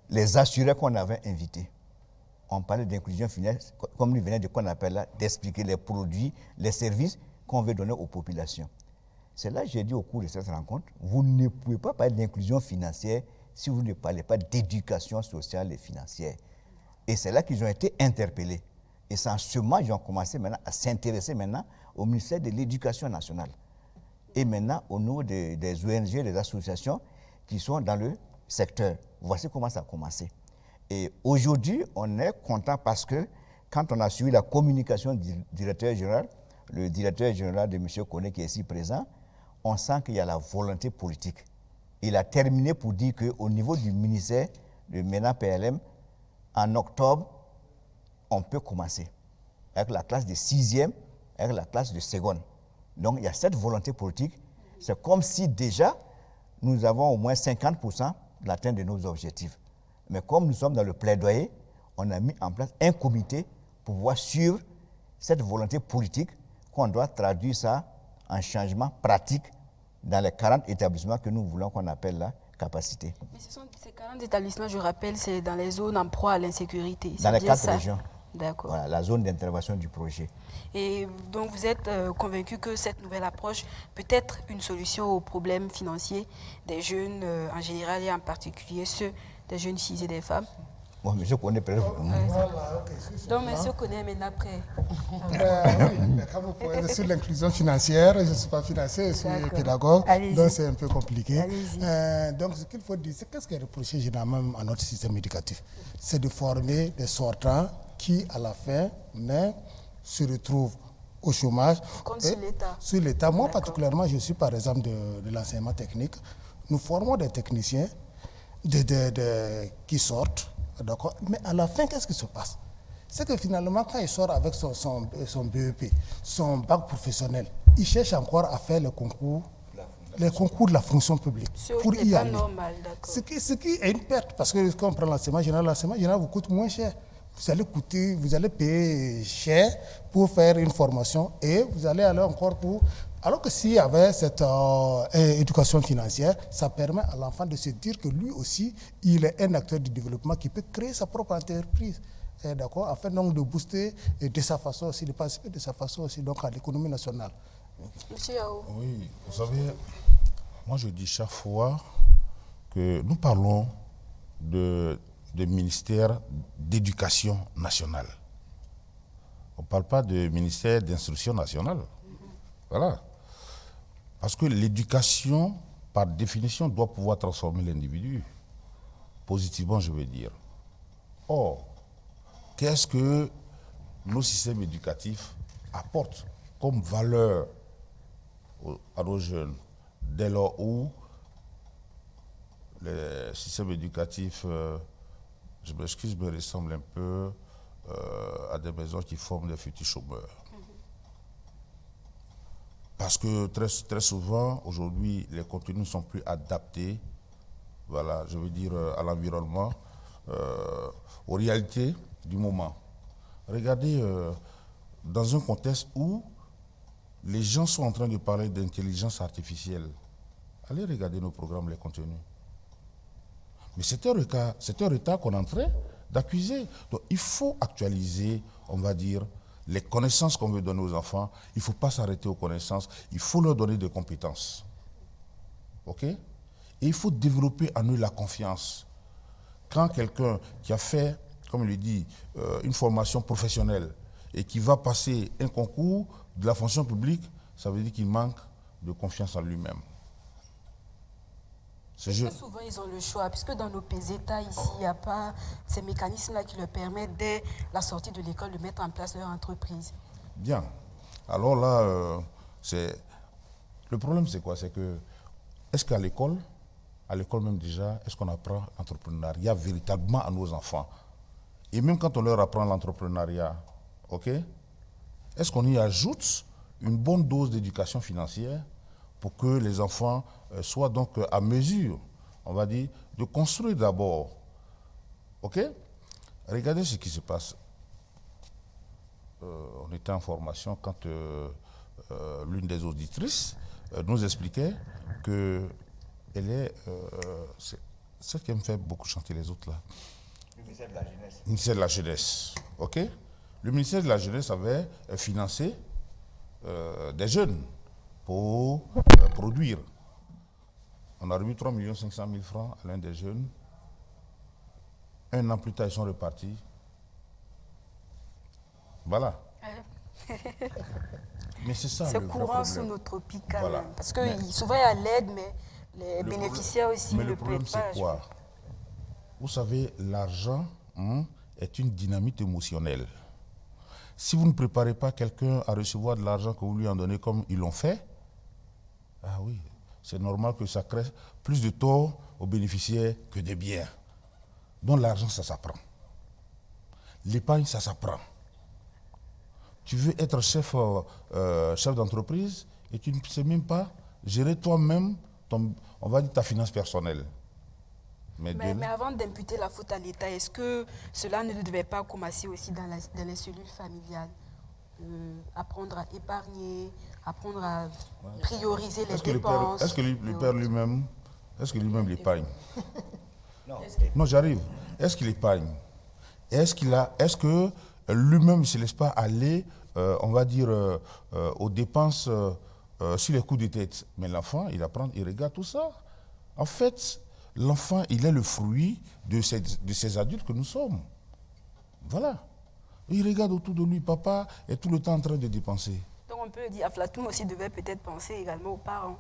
les assureurs qu'on avait invités. On parlait d'inclusion financière, comme il venait de qu'on appelle là, d'expliquer les produits, les services qu'on veut donner aux populations. C'est là que j'ai dit au cours de cette rencontre, vous ne pouvez pas parler d'inclusion financière si vous ne parlez pas d'éducation sociale et financière. Et c'est là qu'ils ont été interpellés. Et c'est en ce moment qu'ils ont commencé maintenant à s'intéresser maintenant au ministère de l'Éducation nationale. Et maintenant au niveau des ONG, des associations qui sont dans le secteur. Voici comment ça a commencé. Et aujourd'hui, on est content parce que quand on a suivi la communication du directeur général, le directeur général de M. Koné qui est ici présent, on sent qu'il y a la volonté politique. Il a terminé pour dire qu'au niveau du ministère de MENA-PLM, en octobre, on peut commencer avec la classe de 6e, avec la classe de seconde. Donc il y a cette volonté politique. C'est comme si déjà nous avons au moins 50% de l'atteinte de nos objectifs. Mais comme nous sommes dans le plaidoyer, on a mis en place un comité pour pouvoir suivre cette volonté politique qu'on doit traduire ça en changement pratique dans les 40 établissements que nous voulons qu'on appelle la capacité. Mais ces 40 établissements, je rappelle, c'est dans les zones en proie à l'insécurité. Dans les 4 régions. D'accord. Voilà, la zone d'intervention du projet. Et donc vous êtes convaincu que cette nouvelle approche peut être une solution aux problèmes financiers des jeunes en général et en particulier ceux des jeunes filles et des femmes? Bon, monsieur connaît peut-être. Donc, monsieur connaît maintenant après. Oui, quand vous posez sur l'inclusion financière, je ne suis pas financier, je suis pédagogue, donc c'est un peu compliqué. Donc, ce qu'il faut dire, c'est qu'est-ce qui est reproché généralement à notre système éducatif? C'est de former des sortants qui, à la fin, se retrouvent au chômage. Comme sur l'État. Sur l'État. Moi, particulièrement, je suis par exemple de l'enseignement technique. Nous formons des techniciens qui sortent. D'accord. Mais à la fin, qu'est-ce qui se passe? C'est que finalement, quand il sort avec son BEP, son bac professionnel, il cherche encore à faire les concours de la fonction publique. Pour y aller. Normal, ce qui est une perte, parce que quand on prend l'enseignement général vous coûte moins cher. Vous allez payer cher pour faire une formation et vous allez aller encore pour... Alors que s'il y avait cette éducation financière, ça permet à l'enfant de se dire que lui aussi, il est un acteur du développement qui peut créer sa propre entreprise. D'accord, afin donc de booster de sa façon aussi, de participer de sa façon aussi donc à l'économie nationale. Monsieur Yao. Oui, vous savez, moi je dis chaque fois que nous parlons de ministère d'éducation nationale. On ne parle pas de ministère d'instruction nationale. Voilà. Parce que l'éducation, par définition, doit pouvoir transformer l'individu. Positivement, je veux dire. Or, qu'est-ce que nos systèmes éducatifs apportent comme valeur à nos jeunes dès lors où les systèmes éducatifs, je m'excuse, me ressemblent un peu à des maisons qui forment des futurs chômeurs. Parce que très souvent, aujourd'hui, les contenus ne sont plus adaptés, voilà, je veux dire, à l'environnement, aux réalités du moment. Regardez, dans un contexte où les gens sont en train de parler d'intelligence artificielle, allez regarder nos programmes, les contenus. Mais c'est un retard qu'on est en train d'accuser. Donc il faut actualiser, on va dire, les connaissances qu'on veut donner aux enfants. Il ne faut pas s'arrêter aux connaissances, il faut leur donner des compétences. OK? Et il faut développer en eux la confiance. Quand quelqu'un qui a fait, comme il le dit, une formation professionnelle et qui va passer un concours de la fonction publique, ça veut dire qu'il manque de confiance en lui-même. Souvent, ils ont le choix, puisque dans nos États, ici, il n'y a pas ces mécanismes-là qui leur permettent, dès la sortie de l'école, de mettre en place leur entreprise. Bien. Alors là, le problème, c'est quoi? C'est que, est-ce qu'à l'école, à l'école même déjà, est-ce qu'on apprend l'entrepreneuriat véritablement à nos enfants? Et même quand on leur apprend l'entrepreneuriat, ok, est-ce qu'on y ajoute une bonne dose d'éducation financière pour que les enfants soient donc à mesure, on va dire, de construire d'abord. Ok? Regardez ce qui se passe. On était en formation quand l'une des auditrices nous expliquait que elle est celle qui me fait beaucoup chanter les autres là. Le ministère de la Jeunesse. Le ministère de la Jeunesse. Ok? Le ministère de la Jeunesse avait financé des jeunes pour produire. On a remis 3 500 000 francs à l'un des jeunes. Un an plus tard, ils sont repartis. Voilà. Mais c'est ça le C'est vrai courant sous problème. nos tropiques quand Voilà. même. Parce que Mais- souvent il y a l'aide, mais les Le bénéficiaires problème- aussi Mais ne le problème, peuvent pas. c'est quoi? Vous savez, l'argent est une dynamite émotionnelle. Si vous ne préparez pas quelqu'un à recevoir de l'argent que vous lui en donnez comme ils l'ont fait, ah oui, c'est normal que ça crée plus de tort aux bénéficiaires que des biens. Donc l'argent, ça s'apprend. L'épargne, ça s'apprend. Tu veux être chef d'entreprise et tu ne sais même pas gérer toi-même, on va dire ta finance personnelle. Mais avant d'imputer la faute à l'État, est-ce que cela ne devait pas commencer aussi dans les cellules familiales? Apprendre à épargner, apprendre à prioriser les Est-ce que le dépenses. père, est-ce que le père lui-même, l'épargne? Non. Non, j'arrive. Est-ce qu'il épargne? Est-ce que lui-même ne se laisse pas aller, on va dire, aux dépenses sur les coups de tête? Mais l'enfant, il apprend, il regarde tout ça. En fait, l'enfant, il est le fruit de ces adultes que nous sommes. Voilà. Il regarde autour de lui, papa est tout le temps en train de dépenser. Donc on peut dire, Aflatoum aussi devait peut-être penser également aux parents.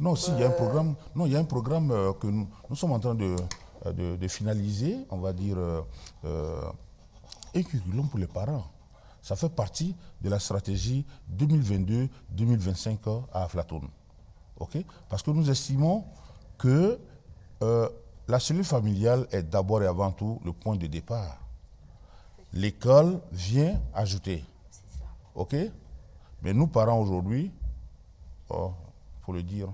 Non, si, il y a un programme, il y a un programme que nous sommes en train de finaliser, on va dire, et curriculum pour les parents. Ça fait partie de la stratégie 2022-2025 à Aflatoon. Okay? Parce que nous estimons que la cellule familiale est d'abord et avant tout le point de départ. L'école vient ajouter. OK? Mais nous, parents, aujourd'hui, il faut le dire,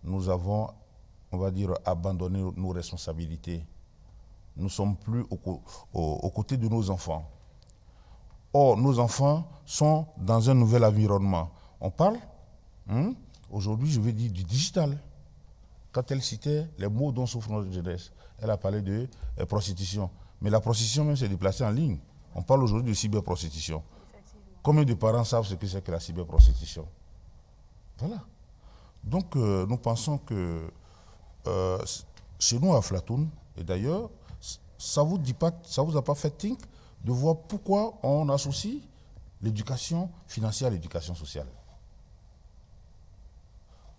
nous avons, on va dire, abandonné nos responsabilités. Nous ne sommes plus aux côtés de nos enfants. Or, nos enfants sont dans un nouvel environnement. On parle, aujourd'hui, je vais dire du digital. Quand elle citait les mots dont souffre notre jeunesse, elle a parlé de prostitution. Mais la prostitution même s'est déplacée en ligne. On parle aujourd'hui de cyberprostitution. Combien de parents savent ce que c'est que la cyberprostitution? Voilà. Donc, nous pensons que chez nous à Aflatoon, et d'ailleurs, ça vous a pas fait think de voir pourquoi on associe l'éducation financière à l'éducation sociale.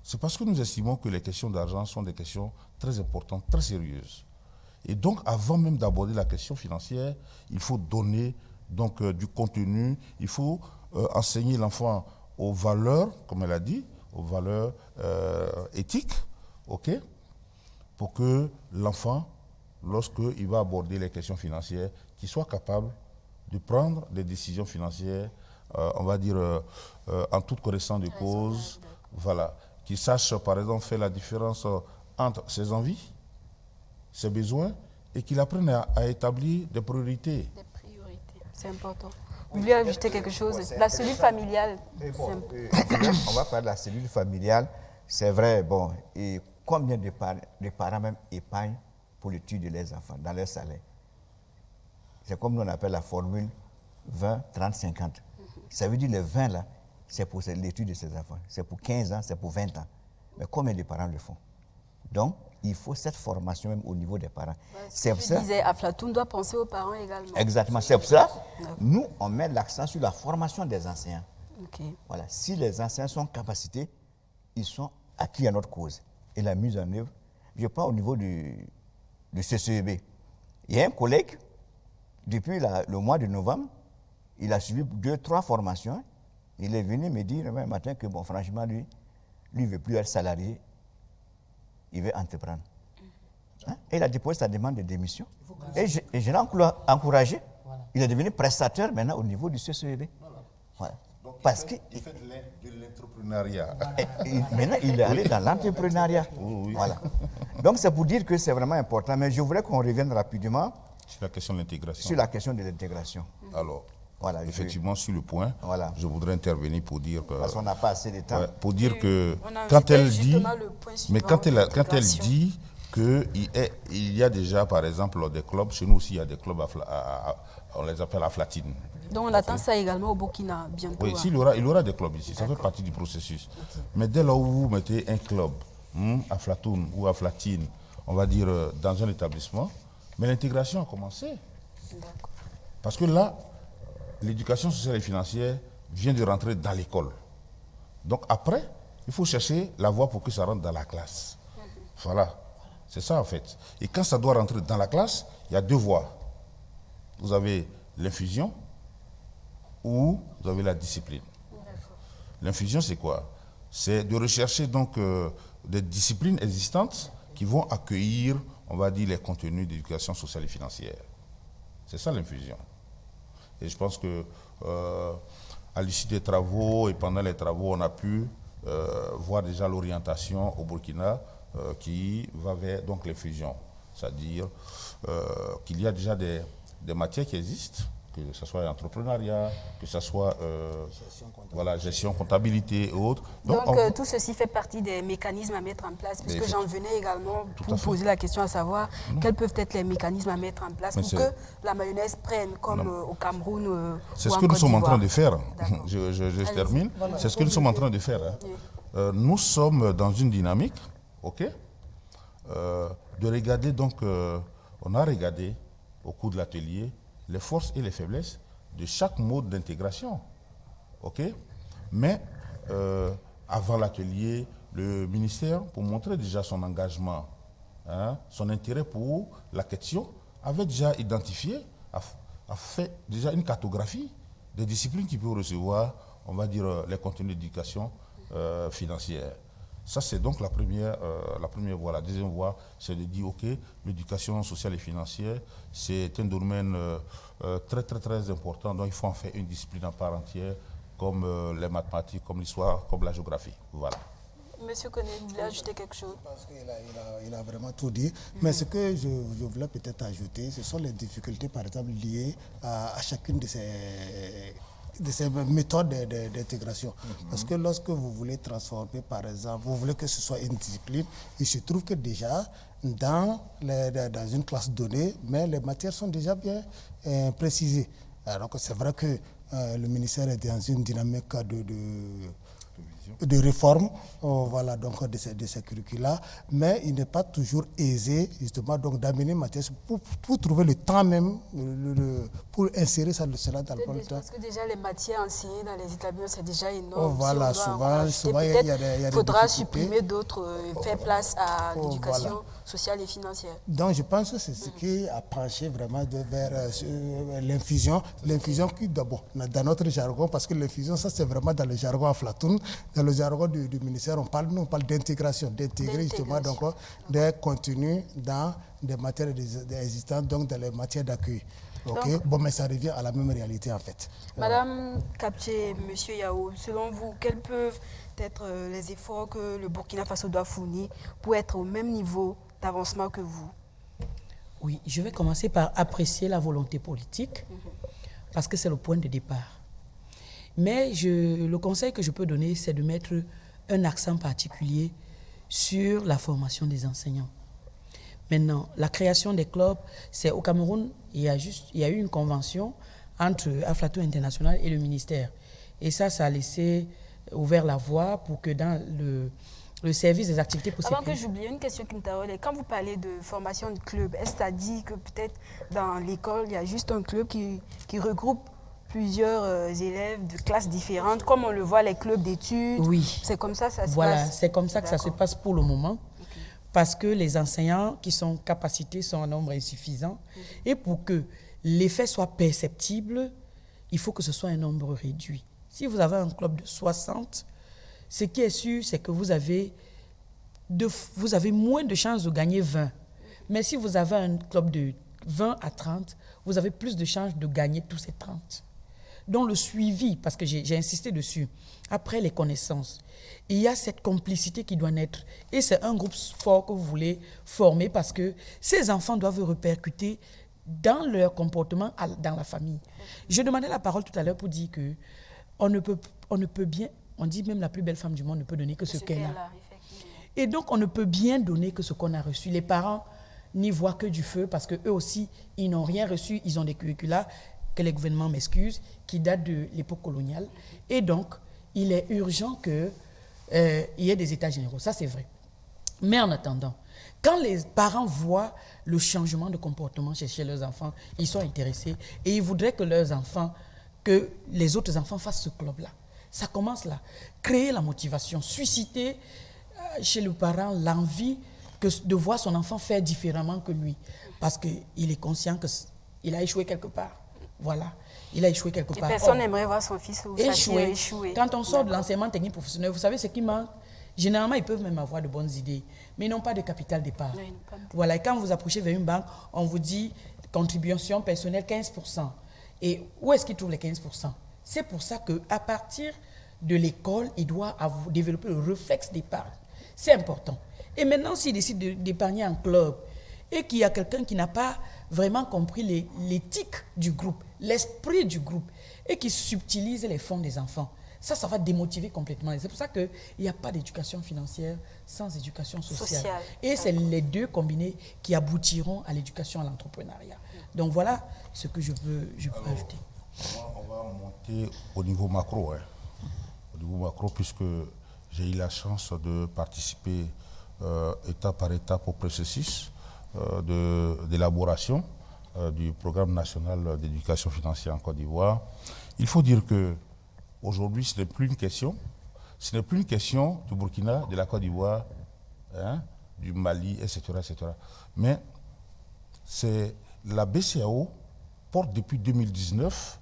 C'est parce que nous estimons que les questions d'argent sont des questions très importantes, très sérieuses. Et donc, avant même d'aborder la question financière, il faut donner donc, du contenu, il faut enseigner l'enfant aux valeurs, comme elle a dit, aux valeurs éthiques, ok, pour que l'enfant, lorsqu'il va aborder les questions financières, qu'il soit capable de prendre des décisions financières, on va dire, en toute connaissance de cause, voilà, qu'il sache, par exemple, faire la différence entre ses envies, ses besoins, et qu'il apprenne à établir des priorités. Des priorités, c'est important. Vous voulez ajouter quelque chose? La cellule familiale. On va parler de la cellule familiale. C'est vrai, bon, et combien de parents même épargnent pour l'étude de leurs enfants, dans leur salaire? C'est comme nous on appelle la formule 20, 30, 50. Ça veut dire les 20 là, c'est pour l'étude de ses enfants. C'est pour 15 ans, c'est pour 20 ans. Mais combien de parents le font? Donc, il faut cette formation même au niveau des parents. C'est pour ça. Je disais, Aflatoon doit penser aux parents également. Exactement, c'est pour ça. Nous, on met l'accent sur la formation des enseignants. Okay. Voilà. Si les enseignants sont capacités, ils sont acquis à notre cause. Et la mise en œuvre, je parle au niveau du CCEB. Il y a un collègue, depuis le mois de novembre, il a suivi 2-3 formations. Il est venu me dire le même matin que, bon, franchement, lui ne veut plus être salarié il veut entreprendre. Hein? Et il a déposé sa demande de démission. Et je l'ai encouragé. Voilà. Il est devenu prestataire maintenant au niveau du CCEV. Voilà. Donc, parce il fait de l'entrepreneuriat. Maintenant, il est allé dans l'entrepreneuriat. Oui. Voilà. Donc, c'est pour dire que c'est vraiment important. Mais je voudrais qu'on revienne rapidement sur la question de l'intégration. Sur la question de l'intégration. Alors, voilà, effectivement, sur le point, voilà. Je voudrais intervenir pour dire que... Parce qu'on n'a pas assez de temps. Ouais, pour dire que quand elle dit... Mais quand elle dit qu'il y a déjà, par exemple, des clubs, chez nous aussi, il y a des clubs, on les appelle aflatines. Donc on attend ça également au Burkina bientôt. Oui, il y aura des clubs ici, ça fait partie du processus. Mais dès lors où vous mettez un club, aflatoun ou aflatine, on va dire dans un établissement, mais l'intégration a commencé. Parce que là, l'éducation sociale et financière vient de rentrer dans l'école. Donc après, il faut chercher la voie pour que ça rentre dans la classe. Voilà, c'est ça en fait. Et quand ça doit rentrer dans la classe, il y a deux voies. Vous avez l'infusion ou vous avez la discipline. L'infusion, c'est quoi? C'est de rechercher donc des disciplines existantes qui vont accueillir, on va dire, les contenus d'éducation sociale et financière. C'est ça l'infusion. Et je pense que à l'issue des travaux et pendant les travaux, on a pu voir déjà l'orientation au Burkina qui va vers donc l'infusion. C'est-à-dire qu'il y a déjà des matières qui existent, que ce soit l'entrepreneuriat, que ce soit gestion, comptabilité et autres. Donc tout ceci fait partie des mécanismes à mettre en place, puisque j'en venais également pour poser la question à savoir quels peuvent être les mécanismes à mettre en place pour que la mayonnaise prenne comme au Cameroun. C'est ce que nous sommes en train de faire. Je termine. C'est ce que nous sommes en train de faire. Hein. Nous sommes dans une dynamique, de regarder donc, on a regardé au cours de l'atelier les forces et les faiblesses de chaque mode d'intégration. Mais avant l'atelier, le ministère, pour montrer déjà son engagement, son intérêt pour la question, avait déjà identifié, a fait déjà une cartographie des disciplines qui peuvent recevoir, on va dire, les contenus d'éducation financière. Ça, c'est donc la première voie. La deuxième voie, c'est de dire, OK, l'éducation sociale et financière, c'est un domaine très, très, très important. Donc, il faut en faire une discipline à part entière, comme les mathématiques, comme l'histoire, comme la géographie. Voilà. Monsieur Koné, vous voulez ajouter quelque chose? Je pense qu'il a vraiment tout dit. Mais ce que je voulais peut-être ajouter, ce sont les difficultés, par exemple, liées à chacune de ces méthodes d'intégration. Parce que lorsque vous voulez transformer, par exemple, vous voulez que ce soit une discipline, il se trouve que déjà, dans une classe donnée, mais les matières sont déjà bien précisées. Alors que c'est vrai que le ministère est dans une dynamique de réforme, voilà, donc de ces curricula, mais il n'est pas toujours aisé justement donc d'amener matière pour trouver le temps même pour insérer cela dans le temps. Parce que déjà les matières enseignées dans les établissements c'est déjà énorme. Voilà, souvent il y a des faudra supprimer d'autres, faire place à l'éducation sociale et financière. Donc je pense que c'est ce qui a penché vraiment vers l'infusion. L'infusion qui d'abord dans notre jargon, parce que l'infusion ça c'est vraiment dans le jargon aflatoun. Dans le jargon du ministère, on parle d'intégration, d'intégrer justement donc, des contenus dans des matières existantes, donc dans les matières d'accueil. Bon, mais ça revient à la même réalité en fait. Madame Kapché, Monsieur Yao, selon vous, quels peuvent être les efforts que le Burkina Faso doit fournir pour être au même niveau d'avancement que vous? Oui, je vais commencer par apprécier la volonté politique, parce que c'est le point de départ. Mais le conseil que je peux donner, c'est de mettre un accent particulier sur la formation des enseignants. Maintenant, la création des clubs, c'est au Cameroun, il y a eu une convention entre Aflato International et le ministère. Et ça a laissé ouvert la voie pour que dans le service des activités possibles. Avant que j'oublie, une question qui me taraude. Quand vous parlez de formation de club, est-ce que ça dit que peut-être dans l'école, il y a juste un club qui regroupe plusieurs élèves de classes différentes, comme on le voit les clubs d'études? Oui. C'est comme ça que ça se passe? Voilà, c'est comme ça que ça se passe pour le moment. Parce que les enseignants qui sont capacités sont en nombre insuffisant. Et pour que l'effet soit perceptible, il faut que ce soit un nombre réduit. Si vous avez un club de 60, ce qui est sûr, c'est que vous avez vous avez moins de chances de gagner 20. Mais si vous avez un club de 20 à 30, vous avez plus de chances de gagner tous ces 30. Donc le suivi, parce que j'ai insisté dessus, après les connaissances, il y a cette complicité qui doit naître. Et c'est un groupe fort que vous voulez former parce que ces enfants doivent répercuter dans leur comportement dans la famille. Je demandais la parole tout à l'heure pour dire que on ne peut bien, on dit même la plus belle femme du monde ne peut donner que ce qu'elle a. Et donc on ne peut bien donner que ce qu'on a reçu. Les parents n'y voient que du feu parce qu'eux aussi, ils n'ont rien reçu. Ils ont des curricula, que les gouvernements m'excusent, qui datent de l'époque coloniale. Et donc, il est urgent qu'il y ait des états généraux. Ça, c'est vrai. Mais en attendant, quand les parents voient le changement de comportement chez leurs enfants, ils sont intéressés et ils voudraient que leurs enfants, que les autres enfants fassent ce club-là. Ça commence là. Créer la motivation, susciter chez le parent l'envie de voir son enfant faire différemment que lui. Parce qu'il est conscient qu'il a échoué quelque part. Voilà. Il a échoué quelque part. Personne n'aimerait voir son fils ou sa fille échouer. Quand on sort de l'enseignement technique professionnel, vous savez ce qui manque? Généralement, ils peuvent même avoir de bonnes idées, mais ils n'ont pas de capital départ. Oui, voilà. Et quand vous approchez vers une banque, on vous dit contribution personnelle 15%. Et où est-ce qu'ils trouvent les 15%? C'est pour ça qu'à partir de l'école, il doit développer le réflexe d'épargne. C'est important. Et maintenant, s'il décide d'épargner en club et qu'il y a quelqu'un qui n'a pas vraiment compris l'éthique du groupe, l'esprit du groupe, et qui subtilise les fonds des enfants, ça va démotiver complètement. Et c'est pour ça qu'il n'y a pas d'éducation financière sans éducation sociale. Et c'est les deux combinés qui aboutiront à l'éducation à l'entrepreneuriat. Donc voilà ce que je peux ajouter. On va monter au niveau macro. Au niveau macro, puisque j'ai eu la chance de participer étape par étape au processus d'élaboration du programme national d'éducation financière en Côte d'Ivoire. Il faut dire que aujourd'hui, ce n'est plus une question du Burkina, de la Côte d'Ivoire, du Mali, etc., etc. Mais la BCEAO porte depuis 2019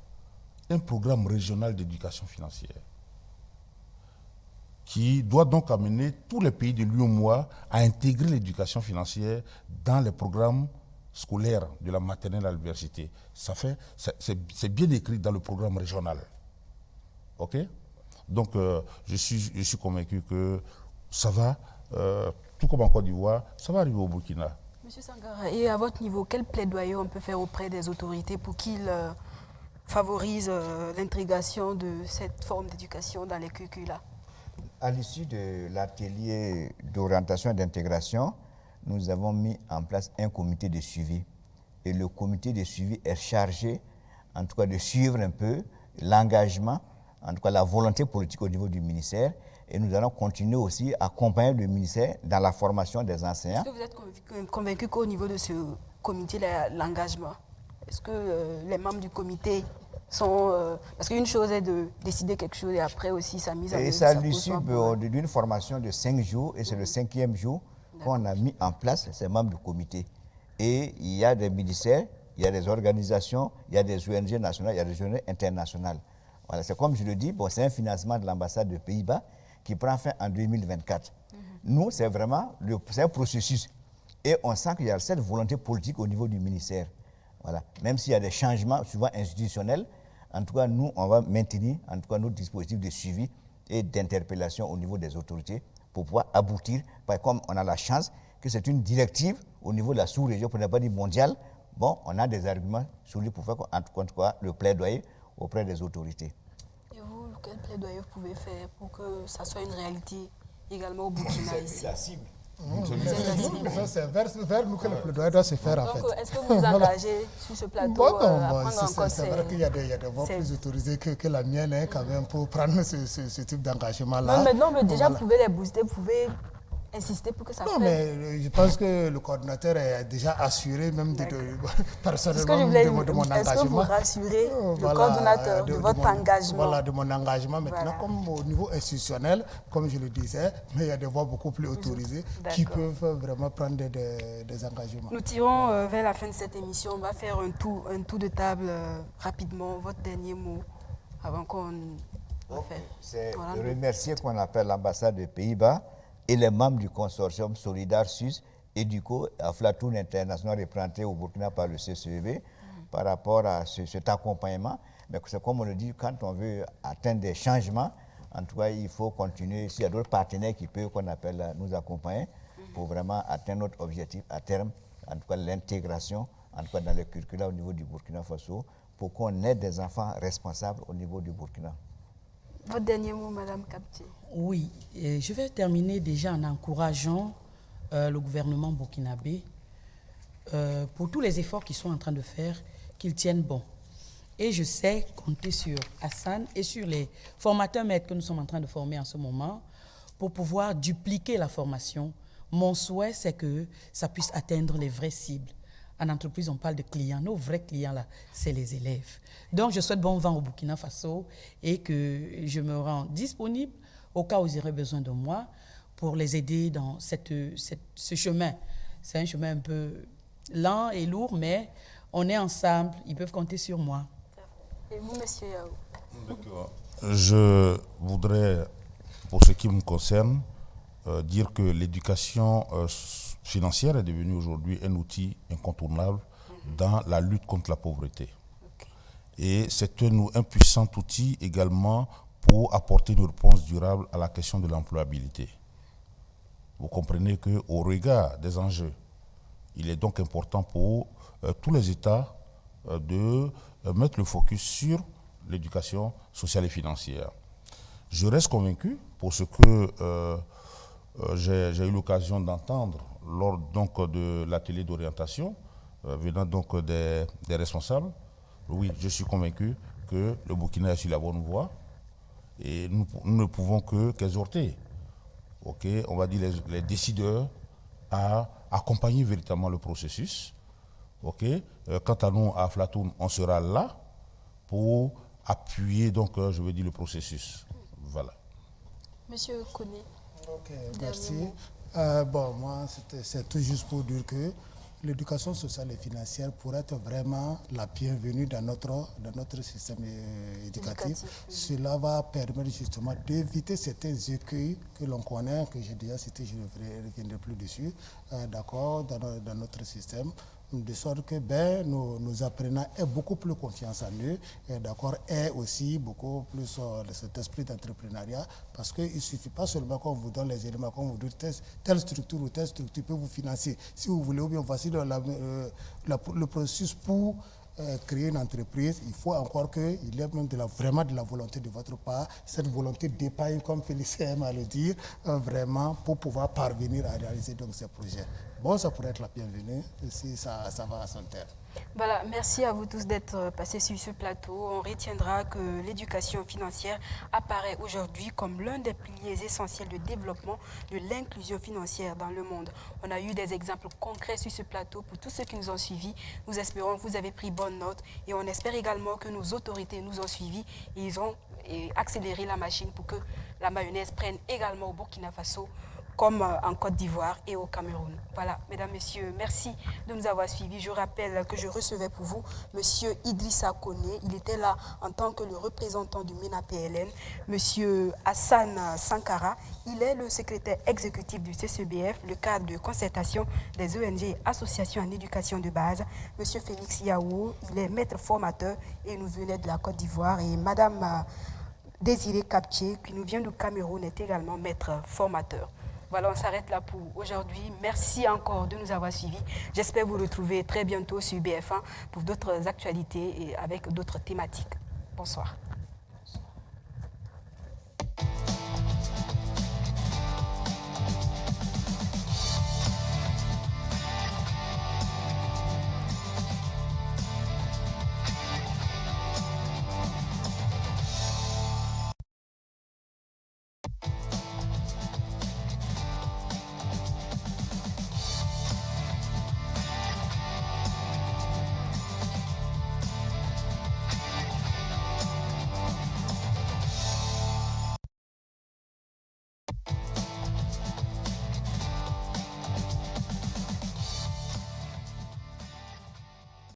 un programme régional d'éducation financière qui doit donc amener tous les pays de l'UEMOA à intégrer l'éducation financière dans les programmes scolaires de la maternelle à l'université. C'est bien écrit dans le programme régional. OK? Donc, je suis convaincu que ça va, tout comme en Côte d'Ivoire, ça va arriver au Burkina. Monsieur Sangara, et à votre niveau, quel plaidoyer on peut faire auprès des autorités pour qu'ils favorisent l'intégration de cette forme d'éducation dans les curricula? À l'issue de l'atelier d'orientation et d'intégration, nous avons mis en place un comité de suivi. Et le comité de suivi est chargé, en tout cas, de suivre un peu l'engagement, en tout cas la volonté politique au niveau du ministère. Et nous allons continuer aussi à accompagner le ministère dans la formation des enseignants. Est-ce que vous êtes convaincu qu'au niveau de ce comité, l'engagement, est-ce que les membres du comité sont... parce qu'une chose est de décider quelque chose et après aussi sa mise en œuvre. Et c'est à l'issue d'une formation de 5 jours, et c'est le 5e jour qu'on a mis en place ces membres du comité. Et il y a des ministères, il y a des organisations, il y a des ONG nationales, il y a des ONG internationales. Voilà, c'est comme je le dis, c'est un financement de l'ambassade des Pays-Bas qui prend fin en 2024. Nous, c'est vraiment un processus. Et on sent qu'il y a cette volonté politique au niveau du ministère. Voilà. Même s'il y a des changements souvent institutionnels, en tout cas, nous, on va maintenir en tout cas, notre dispositif de suivi et d'interpellation au niveau des autorités pour pouvoir aboutir, comme on a la chance que c'est une directive au niveau de la sous-région, pour ne pas dire mondiale, bon, on a des arguments sur lui pour faire en tout cas le plaidoyer auprès des autorités. Et vous, quel plaidoyer vous pouvez faire pour que ça soit une réalité également au Burkina ici? La cible. C'est vers nous que le plaidoyer doit se faire en fait. Donc, est-ce que vous vous engagez sur ce plateau c'est vrai qu'il y a des voix plus autorisées que la mienne quand même pour prendre ce type d'engagement-là. Maintenant, déjà, vous pouvez les booster, vous pouvez insister pour que ça fasse. Non, mais je pense que le coordinateur est déjà assuré même personnellement de mon engagement. Est-ce que vous rassurez le coordinateur de votre engagement? Voilà, de mon engagement. Maintenant, comme au niveau institutionnel, comme je le disais, mais il y a des voix beaucoup plus autorisées qui peuvent vraiment prendre des engagements. Nous tirons vers la fin de cette émission. On va faire un tour de table rapidement. Votre dernier mot avant qu'on... C'est de remercier qu'on appelle l'ambassade des Pays-Bas et les membres du consortium Solidar Sus Educo Aflatoon International représenté au Burkina par le CCEB par rapport à cet accompagnement. Mais c'est comme on le dit, quand on veut atteindre des changements, en tout cas, il faut continuer. S'il y a d'autres partenaires qui peuvent, qu'on appelle, nous accompagner pour vraiment atteindre notre objectif à terme, en tout cas l'intégration, en tout cas dans le curricula au niveau du Burkina Faso, pour qu'on ait des enfants responsables au niveau du Burkina. Votre dernier mot, Madame Kaptié. Oui, et je vais terminer déjà en encourageant le gouvernement burkinabé pour tous les efforts qu'ils sont en train de faire, qu'ils tiennent bon. Et je sais compter sur Hassan et sur les formateurs maîtres que nous sommes en train de former en ce moment pour pouvoir dupliquer la formation. Mon souhait, c'est que ça puisse atteindre les vraies cibles. En entreprise, on parle de clients. Nos vrais clients, là, c'est les élèves. Donc, je souhaite bon vent au Burkina Faso et que je me rends disponible au cas où ils auraient besoin de moi pour les aider dans ce chemin. C'est un chemin un peu lent et lourd, mais on est ensemble. Ils peuvent compter sur moi. Et vous, Monsieur Yao? D'accord. Je voudrais, pour ce qui me concerne, dire que l'éducation financière est devenue aujourd'hui un outil incontournable dans la lutte contre la pauvreté. Et c'est un puissant outil également pour apporter une réponse durable à la question de l'employabilité. Vous comprenez qu'au regard des enjeux, il est donc important pour tous les États de mettre le focus sur l'éducation sociale et financière. Je reste convaincu, pour ce que j'ai eu l'occasion d'entendre lors donc, de l'atelier d'orientation, venant donc des responsables, oui, je suis convaincu que le Burkina est sur la bonne voie et nous ne pouvons qu'exhorter, on va dire les décideurs à accompagner véritablement le processus. Quant à nous, à Aflatoon, on sera là pour appuyer donc, je veux dire, le processus. Voilà. Monsieur Koné. Ok, merci. Moi, c'est tout juste pour dire que l'éducation sociale et financière pourrait être vraiment la bienvenue dans notre système éducatif. Cela va permettre justement d'éviter certains écueils que l'on connaît, que j'ai déjà cité, je ne reviendrai plus dessus, d'accord, dans notre système, de sorte que nos apprenants aient beaucoup plus confiance en eux, d'accord, aient aussi beaucoup plus cet esprit d'entrepreneuriat, parce qu'il ne suffit pas seulement qu'on vous donne les éléments, qu'on vous dit telle structure ou telle structure peut vous financer. Si vous voulez, ou bien voici le processus pour créer une entreprise, il faut encore qu'il y ait même vraiment de la volonté de votre part, cette volonté d'épargne, comme Félicien aime à le dire, vraiment pour pouvoir parvenir à réaliser donc ces projets. Bon, ça pourrait être la bienvenue si ça va à son terme. Voilà, merci à vous tous d'être passés sur ce plateau. On retiendra que l'éducation financière apparaît aujourd'hui comme l'un des piliers essentiels de développement de l'inclusion financière dans le monde. On a eu des exemples concrets sur ce plateau pour tous ceux qui nous ont suivis. Nous espérons que vous avez pris bonne note et on espère également que nos autorités nous ont suivis et ils ont accéléré la machine pour que la mayonnaise prenne également au Burkina Faso, comme en Côte d'Ivoire et au Cameroun. Voilà, mesdames, messieurs, merci de nous avoir suivis. Je rappelle que je recevais pour vous monsieur Idrissa Koné. Il était là en tant que le représentant du MENA-PLN. Monsieur Hassan Sankara, il est le secrétaire exécutif du CCBF, le cadre de concertation des ONG et associations en éducation de base. Monsieur Félix Yao, il est maître formateur et nous venait de la Côte d'Ivoire. Et madame Désiré Kaptié, qui nous vient du Cameroun, est également maître formateur. Voilà, on s'arrête là pour aujourd'hui. Merci encore de nous avoir suivis. J'espère vous retrouver très bientôt sur BF1 pour d'autres actualités et avec d'autres thématiques. Bonsoir.